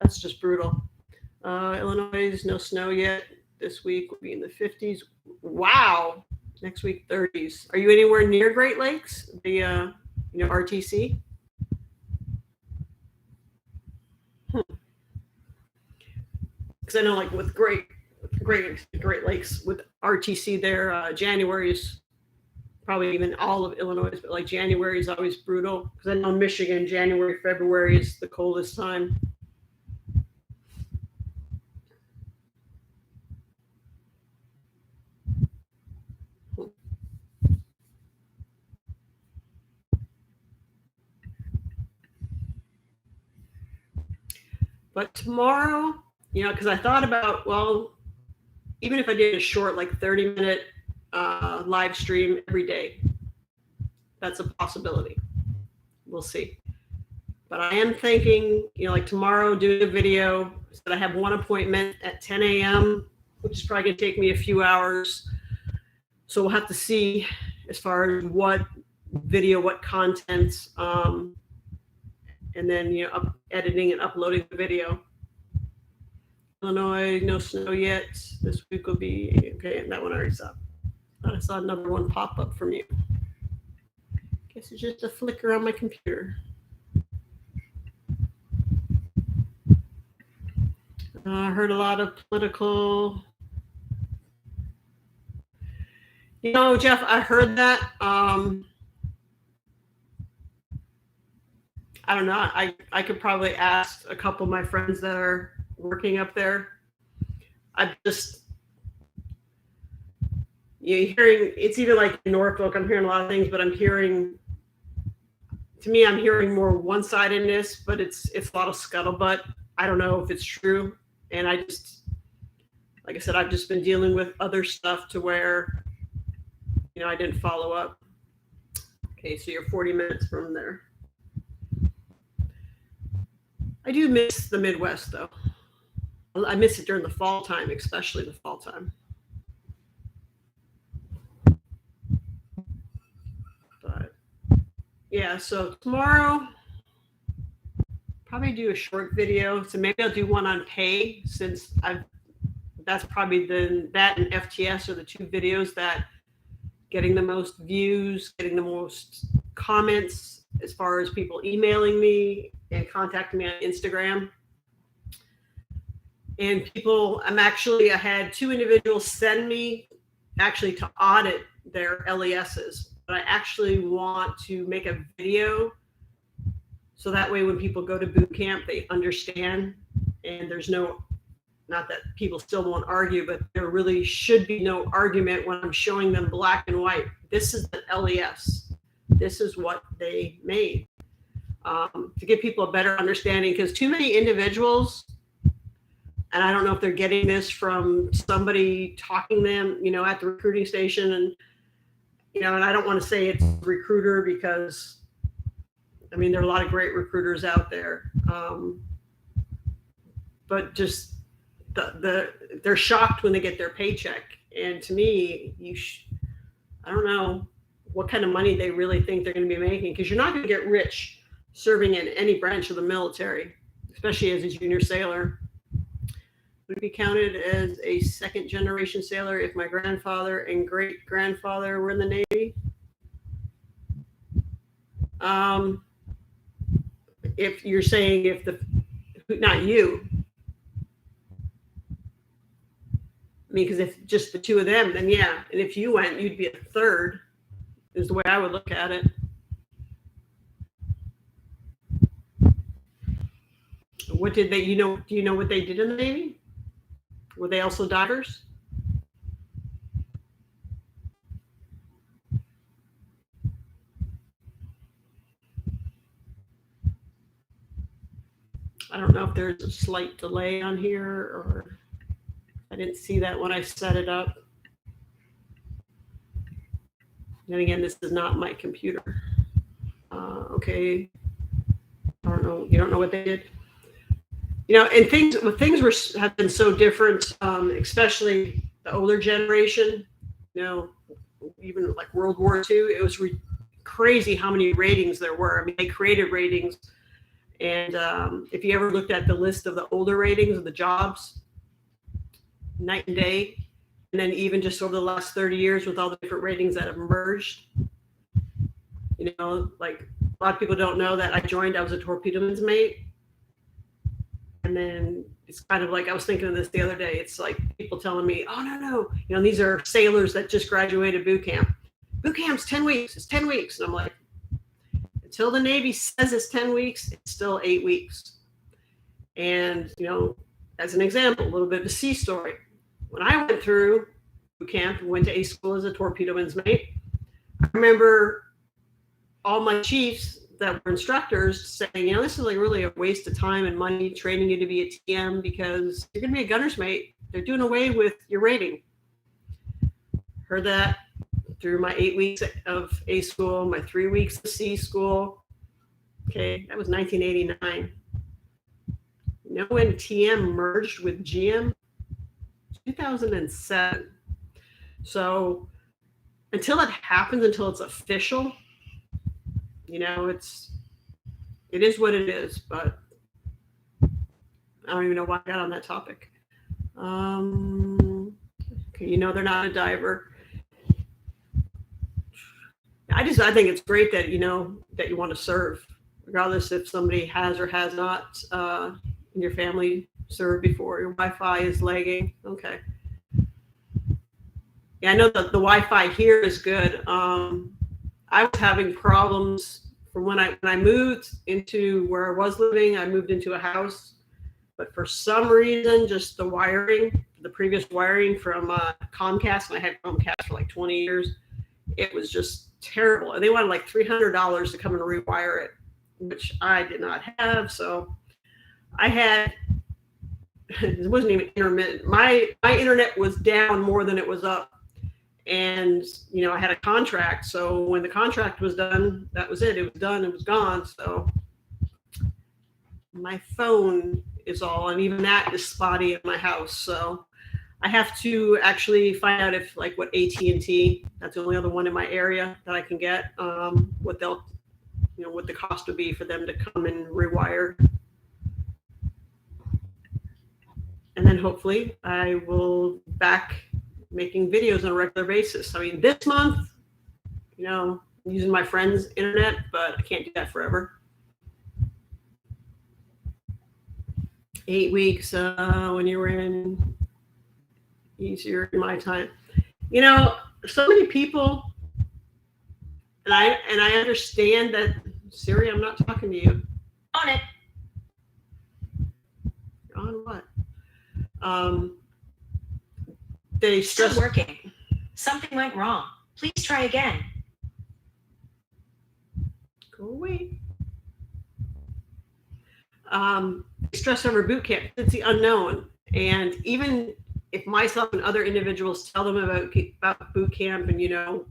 That's just brutal. Illinois, no snow yet. This week will be in the 50s. Wow. Next week, 30s. Are you anywhere near Great Lakes? The RTC? Because I know, like with Great Lakes with RTC, there January is probably even all of Illinois, but like January is always brutal. Because I know Michigan, January, February is the coldest time. But tomorrow, because I thought about, well, even if I did a short, like 30-minute live stream every day, that's a possibility. We'll see. But I am thinking, like tomorrow, doing a video. So I have one appointment at 10 a.m., which is probably going to take me a few hours. So we'll have to see as far as what video, what content, and then, editing and uploading the video. Illinois, no snow yet. This week will be, okay, and that one I already saw. I saw another one pop up from you. Guess it's just a flicker on my computer. I heard a lot of political. Jeff, I heard that. I don't know. I could probably ask a couple of my friends that are working up there. I just, hearing, it's either like in Norfolk, I'm hearing a lot of things, but I'm hearing more one-sidedness, but it's a lot of scuttlebutt. I don't know if it's true. And I just, like I said, I've just been dealing with other stuff to where, I didn't follow up. Okay, so you're 40 minutes from there. I do miss the Midwest, though. I miss it during the fall time, especially the fall time. But yeah, so tomorrow, probably do a short video. So maybe I'll do one on pay, since that's probably that and FTS are the 2 videos that getting the most views, getting the most comments as far as people emailing me and contacting me on Instagram. And I had 2 individuals send me actually to audit their LESs, but I actually want to make a video so that way when people go to boot camp, they understand, and there's not that people still won't argue, but there really should be no argument when I'm showing them black and white. This is the LES. This is what they made. To give people a better understanding, because too many individuals And I don't know if they're getting this from somebody talking them, at the recruiting station. And, and I don't want to say it's a recruiter because, there are a lot of great recruiters out there. But just they're shocked when they get their paycheck. And to me, I don't know what kind of money they really think they're going to be making, because you're not going to get rich serving in any branch of the military, especially as a junior sailor. Would be counted as a second generation sailor if my grandfather and great grandfather were in the Navy. If you're saying not you, because if just the two of them, then yeah. And if you went, you'd be a third, is the way I would look at it. What did they, do you know what they did in the Navy? Were they also divers? I don't know if there's a slight delay on here, or I didn't see that when I set it up. And again, this is not my computer. Okay. I don't know. You don't know what they did? And things have been so different, especially the older generation, even like World War II, it was crazy how many ratings there were. They created ratings. And if you ever looked at the list of the older ratings of the jobs, night and day, and then even just over the last 30 years with all the different ratings that have emerged, like a lot of people don't know that I was a torpedoman's mate. And then it's kind of like, I was thinking of this the other day. It's like people telling me, oh, no. These are sailors that just graduated boot camp. Boot camp's 10 weeks. It's 10 weeks. And I'm like, until the Navy says it's 10 weeks, it's still 8 weeks. And, as an example, a little bit of a sea story. When I went through boot camp and went to A school as a torpedoman's mate, I remember all my chiefs that were instructors saying, this is like really a waste of time and money training you to be a TM, because you're going to be a gunner's mate. They're doing away with your rating. Heard that through my 8 weeks of A school, my 3 weeks of C school. Okay, that was 1989. When TM merged with GM? 2007. So until it happens, until it's official, it is what it is. But I don't even know why I got on that topic. Okay, they're not a diver. I think it's great that that you want to serve, regardless if somebody has or has not in your family served before. Your Wi-Fi is lagging. Okay. Yeah, I know that the Wi-Fi here is good. I was having problems from when I moved into where I was living. I moved into a house, but for some reason, just the wiring, the previous wiring from Comcast, and I had Comcast for like 20 years, it was just terrible. And they wanted like $300 to come and rewire it, which I did not have. So I had, it wasn't even intermittent. My internet was down more than it was up. And, I had a contract. So when the contract was done, that was it. It was done. It was gone. So my phone is all, and even that is spotty in my house. So I have to actually find out if what AT&T, that's the only other one in my area that I can get, what they'll, what the cost would be for them to come and rewire. And then hopefully I will be back making videos on a regular basis. This month, I'm using my friend's internet, but I can't do that forever. 8 weeks when you were in easier in my time. So many people, and I understand that. Siri, I'm not talking to you. On it. On what? They stress. Still working. Something went wrong. Please try again. Go away. Stress over boot camp. It's the unknown. And even if myself and other individuals tell them about boot camp, and you tell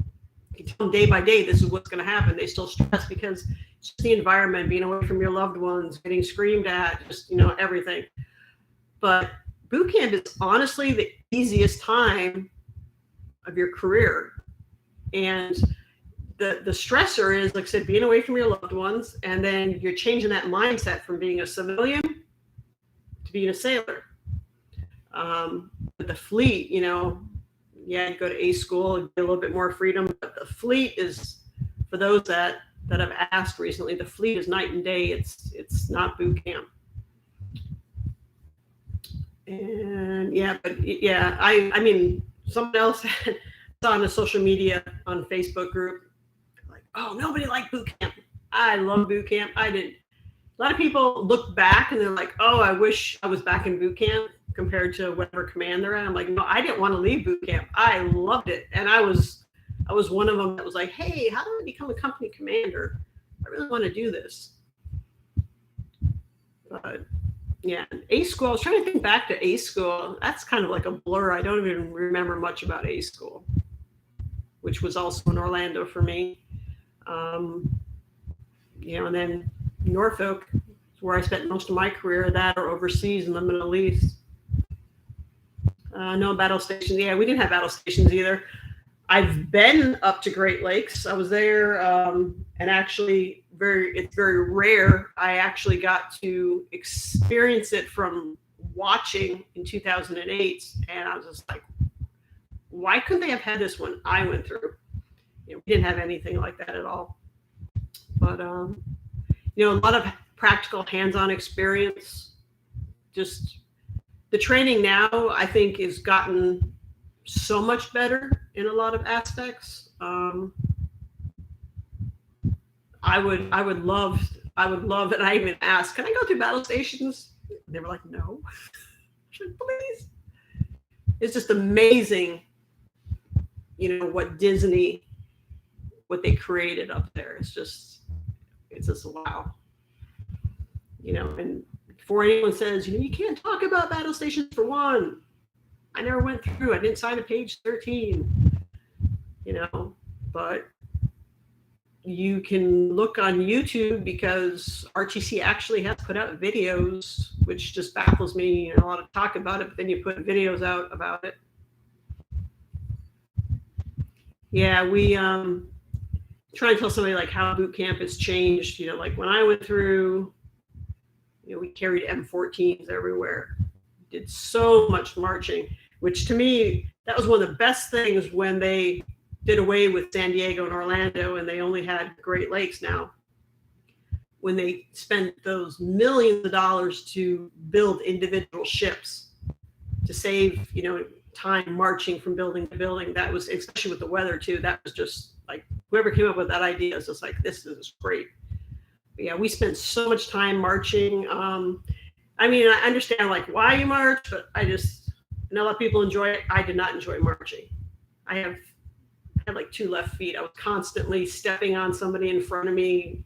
them day by day, this is what's going to happen, they still stress because it's just the environment, being away from your loved ones, getting screamed at, just everything. But boot camp is honestly the easiest time of your career. And the stressor is, like I said, being away from your loved ones, and then you're changing that mindset from being a civilian to being a sailor. But the fleet, you go to A school and get a little bit more freedom, but the fleet is, for those that have asked recently, the fleet is night and day. It's not boot camp. And I mean, someone else saw on a social media on Facebook group, like, oh, nobody liked boot camp. I love boot camp. I didn't. A lot of people look back and they're like, oh, I wish I was back in boot camp compared to whatever command they're at. I'm like, no, I didn't want to leave boot camp. I loved it. And I was one of them that was like, hey, how do I become a company commander? I really want to do this. But yeah, A school, I was trying to think back to A school. That's kind of like a blur. I don't even remember much about A school, which was also in Orlando for me. And then Norfolk is where I spent most of my career, that or overseas in the Middle East. No battle stations. Yeah, we didn't have battle stations either. I've been up to Great Lakes. I was there, and actually, it's very rare. I actually got to experience it from watching in 2008, and I was just like, why couldn't they have had this when I went through? We didn't have anything like that at all. But a lot of practical hands-on experience. Just the training now, I think, has gotten so much better in a lot of aspects. I would love, and I even asked, can I go through battle stations? They were like, no. I said, please. It's just amazing, what Disney, what they created up there. It's just wow. And before anyone says, you can't talk about battle stations, for one, I never went through. I didn't sign a page 13, but you can look on YouTube because RTC actually has put out videos, which just baffles me. A lot of talk about it, but then you put videos out about it. Yeah, we try and tell somebody like how boot camp has changed. Like when I went through, we carried M14s everywhere, did so much marching, which to me, that was one of the best things when they did away with San Diego and Orlando and they only had Great Lakes now. When they spent those millions of dollars to build individual ships to save, time marching from building to building, that was, especially with the weather too, that was just like, whoever came up with that idea is just like, this is great. But yeah, we spent so much time marching. I understand like why you march, but I know a lot of people enjoy it. I did not enjoy marching. I had like 2 left feet. I was constantly stepping on somebody in front of me,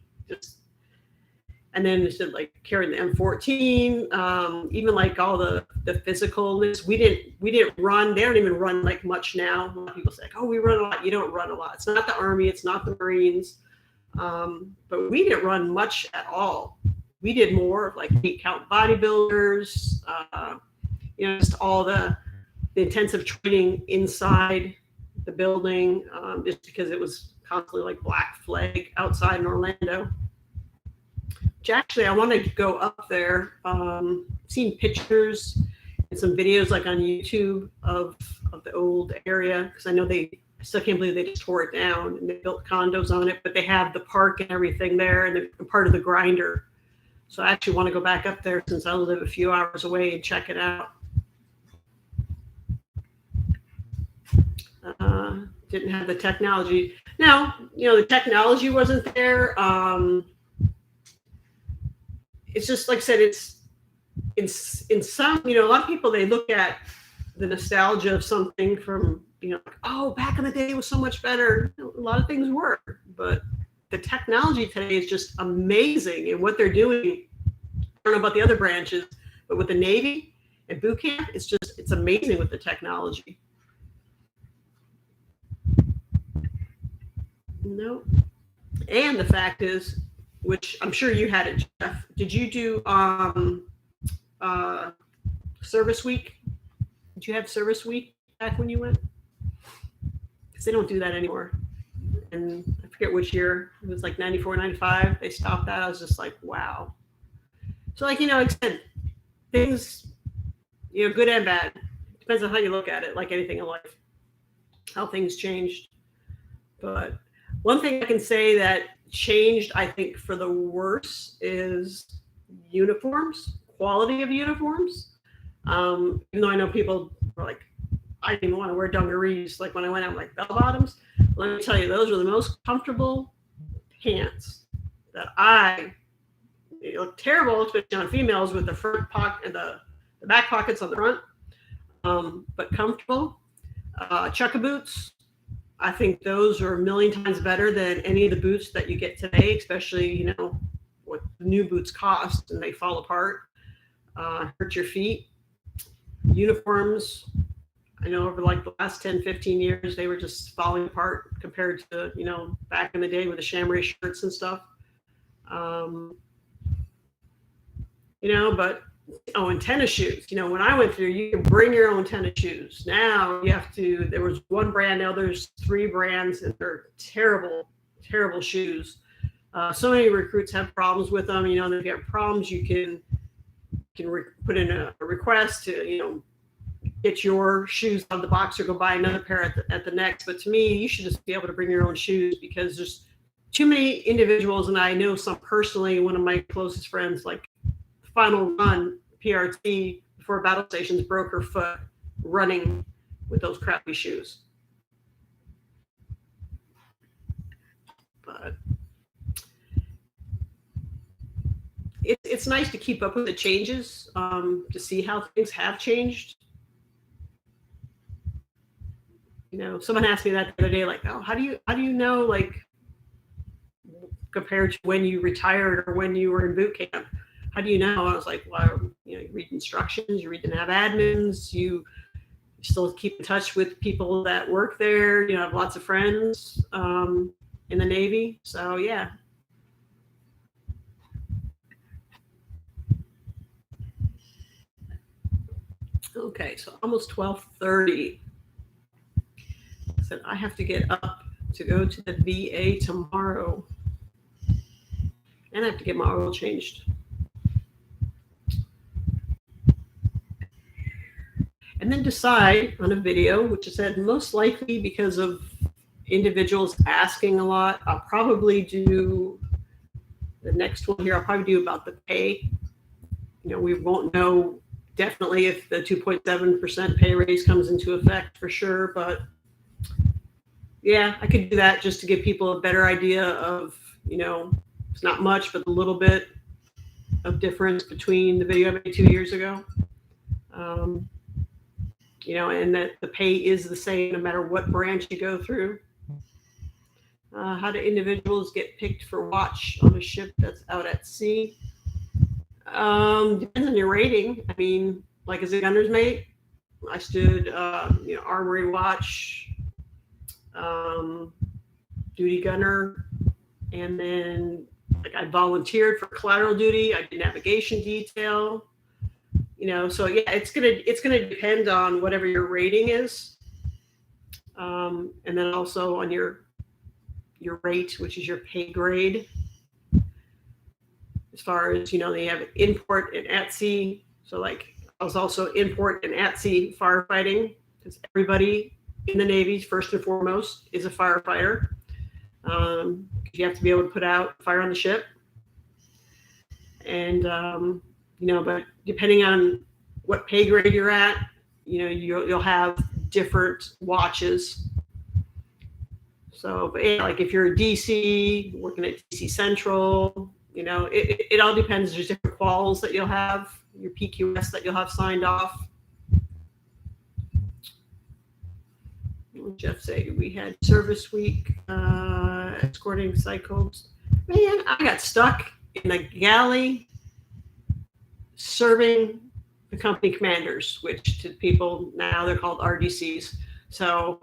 and then just like carrying the M14, even like all the physicalness. We didn't run. They don't even run like much now. A lot of people say, oh, we run a lot. You don't run a lot. It's not the Army. It's not the Marines. But we didn't run much at all. We did more of like 8-count bodybuilders, just all the intensive training inside the building, just because it was constantly like black flag outside in Orlando. Which actually, I wanted to go up there, seen pictures and some videos like on YouTube of the old area, because I know I still can't believe they just tore it down and they built condos on it, but they have the park and everything there, and they're part of the grinder. So I actually want to go back up there since I live a few hours away and check it out. Didn't have the technology. Now, the technology wasn't there. It's just like I said, it's in some, a lot of people, they look at the nostalgia of something from, like, oh, back in the day it was so much better. A lot of things were, but the technology today is just amazing. And what they're doing, I don't know about the other branches, but with the Navy, at boot camp, it's amazing with the technology. No. And the fact is, which I'm sure you had it, Jeff, did you do service week? Did you have service week back when you went? Because they don't do that anymore. And I forget which year, it was like 94, 95. They stopped that. I was just like, wow. So, like, like I said, things, good and bad. Depends on how you look at it, like anything in life, how things changed. But one thing I can say that changed, I think, for the worse is uniforms, quality of uniforms. Even though I know people are like, I didn't even want to wear dungarees. Like when I went out, like bell bottoms. Let me tell you, those are the most comfortable pants that they look terrible, especially on females with the front pocket and the back pockets on the front, but comfortable. Chukka boots, I think those are a million times better than any of the boots that you get today, especially, what the new boots cost and they fall apart, hurt your feet. Uniforms, I know over like the last 10, 15 years, they were just falling apart compared to, back in the day with the chambray shirts and stuff. And tennis shoes. When I went through, you can bring your own tennis shoes. Now there was one brand, now there's 3 brands, and they're terrible, terrible shoes. So many recruits have problems with them. If you have problems, you can put in a request to, get your shoes out of the box or go buy another pair at the next. But to me, you should just be able to bring your own shoes because there's too many individuals, and I know some personally, one of my closest friends, like final run PRT before battle stations, broke her foot running with those crappy shoes. But it's nice to keep up with the changes, to see how things have changed. Someone asked me that the other day, like, oh, how do you know, like, compared to when you retired or when you were in boot camp? How do you know? I was like, well, you read instructions, you read the nav admins, you still keep in touch with people that work there. I have lots of friends in the Navy. So, yeah. Okay, so almost 12:30. I said I have to get up to go to the VA tomorrow. And I have to get my oil changed. And then decide on a video, which I said most likely because of individuals asking a lot. I'll probably do the next one here. I'll probably do about the pay. We won't know definitely if the 2.7% pay raise comes into effect for sure. But yeah, I could do that just to give people a better idea of, it's not much, but a little bit of difference between the video I made 2 years ago. And that the pay is the same no matter what branch you go through. How do individuals get picked for watch on a ship that's out at sea? Depends on your rating. I mean, like as a gunner's mate, I stood, armory watch, duty gunner, and then like I volunteered for collateral duty. I did navigation detail. So yeah, it's gonna depend on whatever your rating is, and then also on your rate, which is your pay grade. As far as they have import and at sea. So like I was also import and at sea firefighting because everybody in the Navy, first and foremost, is a firefighter. You have to be able to put out fire on the ship, and but depending on what pay grade you're at, you'll have different watches. So, but yeah, like if you're a DC, working at DC Central, it all depends. There's different quals that you'll have, your PQS that you'll have signed off. What did Jeff say? We had service week, escorting cycles. Man, I got stuck in a galley serving the company commanders, which to people now they're called RDCs. So,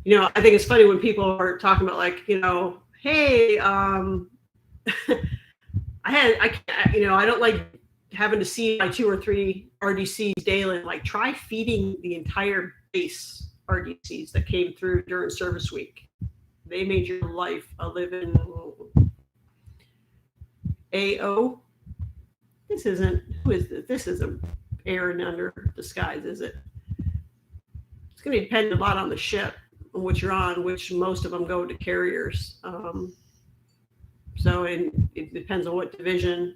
I think it's funny when people are talking about like, hey, I don't like having to see my 2 or 3 RDCs daily. Like, try feeding the entire base RDCs that came through during service week. They made your life a living AO. This isn't, who is this? This isn't Aaron under disguise, is it? It's going to depend a lot on the ship, on which you're on, which most of them go to carriers. So it depends on what division.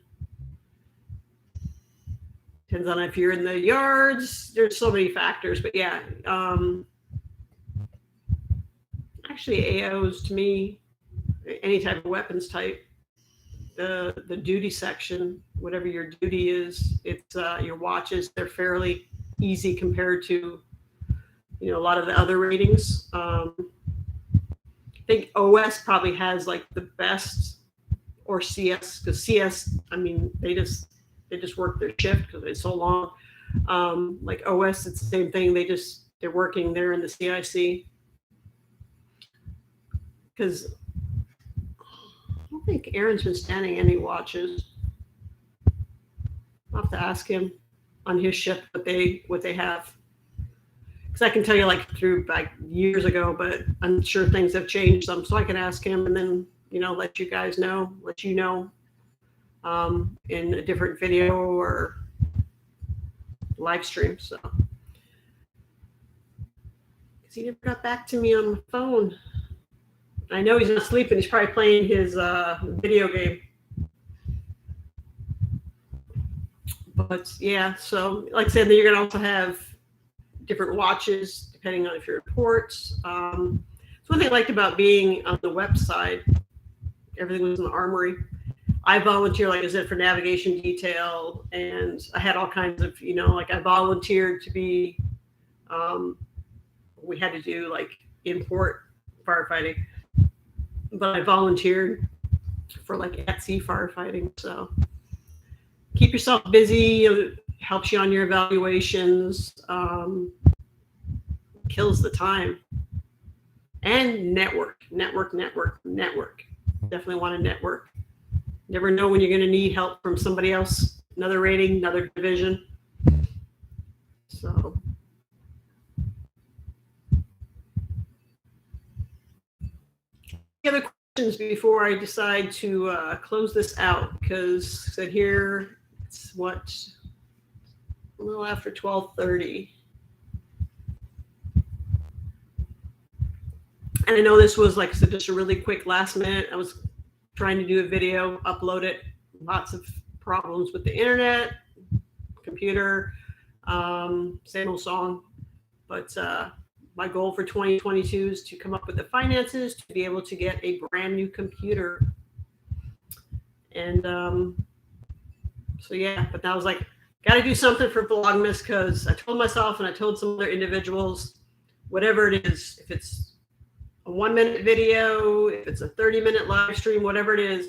Depends on if you're in the yards. There's so many factors, but yeah. Actually, AOs to me, any type of weapons type, the duty section, whatever your duty is, it's your watches. They're fairly easy compared to, a lot of the other ratings. I think OS probably has like the best, or CS, because CS, I mean, they just work their shift because it's so long. Like OS, it's the same thing. They're working there in the CIC. Because I don't think Aaron's been standing any watches. I'll have to ask him on his ship what they have. Because I can tell you like through like years ago, but I'm sure things have changed some. So I can ask him and then, let you guys know, in a different video or live stream. So, because he never got back to me on the phone. I know he's not sleeping. He's probably playing his video game. But yeah, so like I said, you're going to also have different watches depending on if you're in ports. So one thing I liked about being on the website, everything was in the armory. I volunteer, like I said, for navigation detail, and I had all kinds of, like I volunteered to be, we had to do like in-port firefighting, but I volunteered for like at-sea firefighting. So keep yourself busy. It helps you on your evaluations, kills the time. And network. Definitely want to network. Never know when you're going to need help from somebody else, another rating, another division. So, any other questions before I decide to close this out? Because here it's a little after 12:30. And I know this was, like I said, just a really quick last minute. I was trying to do a video, upload it. Lots of problems with the internet, computer, same old song. But my goal for 2022 is to come up with the finances to be able to get a brand new computer. And so, yeah, but I was like, got to do something for Vlogmas, because I told myself and I told some other individuals, whatever it is, if it's a 1-minute video, if it's a 30-minute live stream, whatever it is,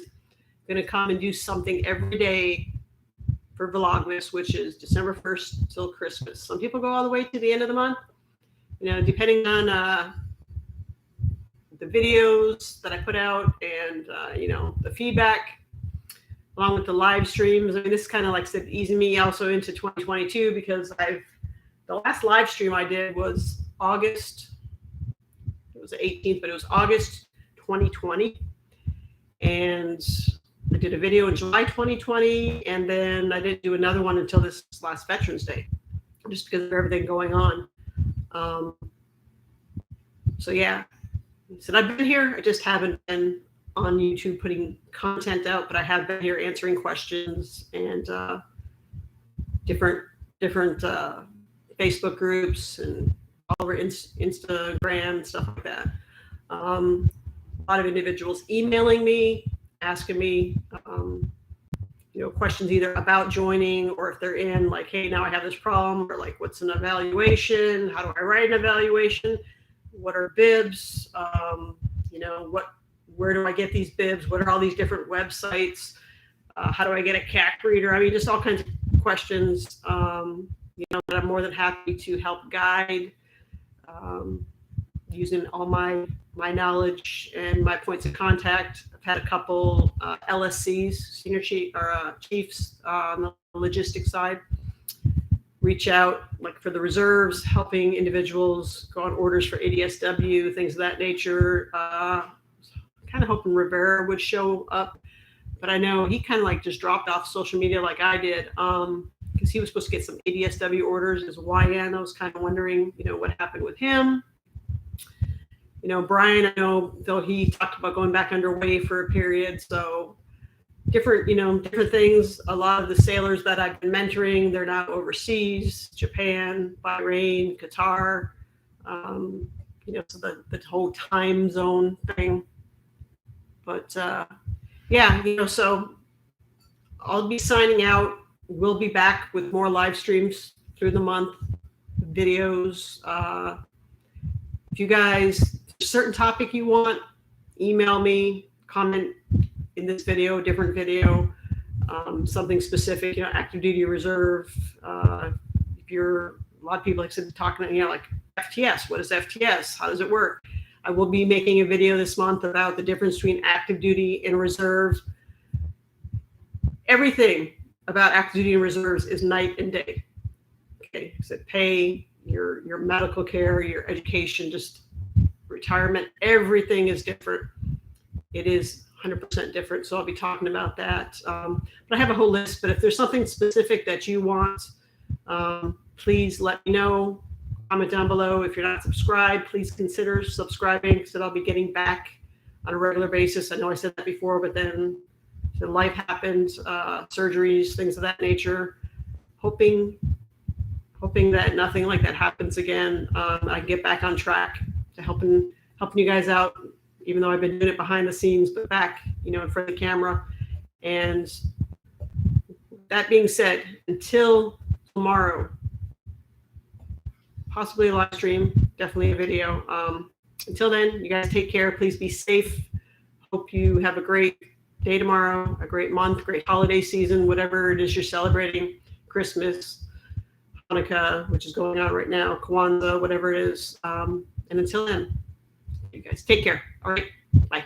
I'm going to come and do something every day for Vlogmas, which is December 1st till Christmas. Some people go all the way to the end of the month, depending on the videos that I put out and, the feedback, along with the live streams. I mean, this kind of, like I said, easing me also into 2022, because the last live stream I did was August. It was the 18th, but it was August 2020. And I did a video in July 2020, and then I didn't do another one until this last Veterans Day, just because of everything going on. So yeah, so I've been here. I just haven't been on YouTube putting content out, but I have been here answering questions and different Facebook groups and all over Instagram, stuff like that. A lot of individuals emailing me, asking me, questions either about joining, or if they're in, like, hey, now I have this problem, or like, what's an evaluation? How do I write an evaluation? What are bibs? Where do I get these bibs? What are all these different websites? How do I get a CAC reader? I mean, just all kinds of questions, that I'm more than happy to help guide, using all my knowledge and my points of contact. I've had a couple LSCs, senior chiefs on the logistics side, reach out, like for the reserves, helping individuals go on orders for ADSW, things of that nature. Kind of hoping Rivera would show up, but I know he kind of like just dropped off social media like I did, because he was supposed to get some ADSW orders as YN. I was kind of wondering, what happened with him. Brian, I know, though, he talked about going back underway for a period. So different things. A lot of the sailors that I've been mentoring, they're now overseas, Japan, Bahrain, Qatar, so the whole time zone thing. But so I'll be signing out. We'll be back with more live streams through the month, videos. If you guys, a certain topic you want, email me, comment in this video, different video, something specific, active duty reserve. If you're, a lot of people like said, talking, like FTS, what is FTS? How does it work? I will be making a video this month about the difference between active duty and reserve. Everything about active duty and reserves is night and day. Okay, so pay, your medical care, your education, just retirement, everything is different. It is 100% different. So I'll be talking about that. But I have a whole list, but if there's something specific that you want, please let me know. Comment down below. If you're not subscribed, please consider subscribing, so I'll be getting back on a regular basis. I know I said that before, but then life happened, surgeries, things of that nature. Hoping that nothing like that happens again. I get back on track to helping you guys out, even though I've been doing it behind the scenes, but back, in front of the camera. And that being said, until tomorrow, possibly a live stream, definitely a video. Until then, you guys take care. Please be safe. Hope you have a great day tomorrow, a great month, great holiday season, whatever it is you're celebrating, Christmas, Hanukkah, which is going on right now, Kwanzaa, whatever it is. And until then, you guys take care. All right, bye.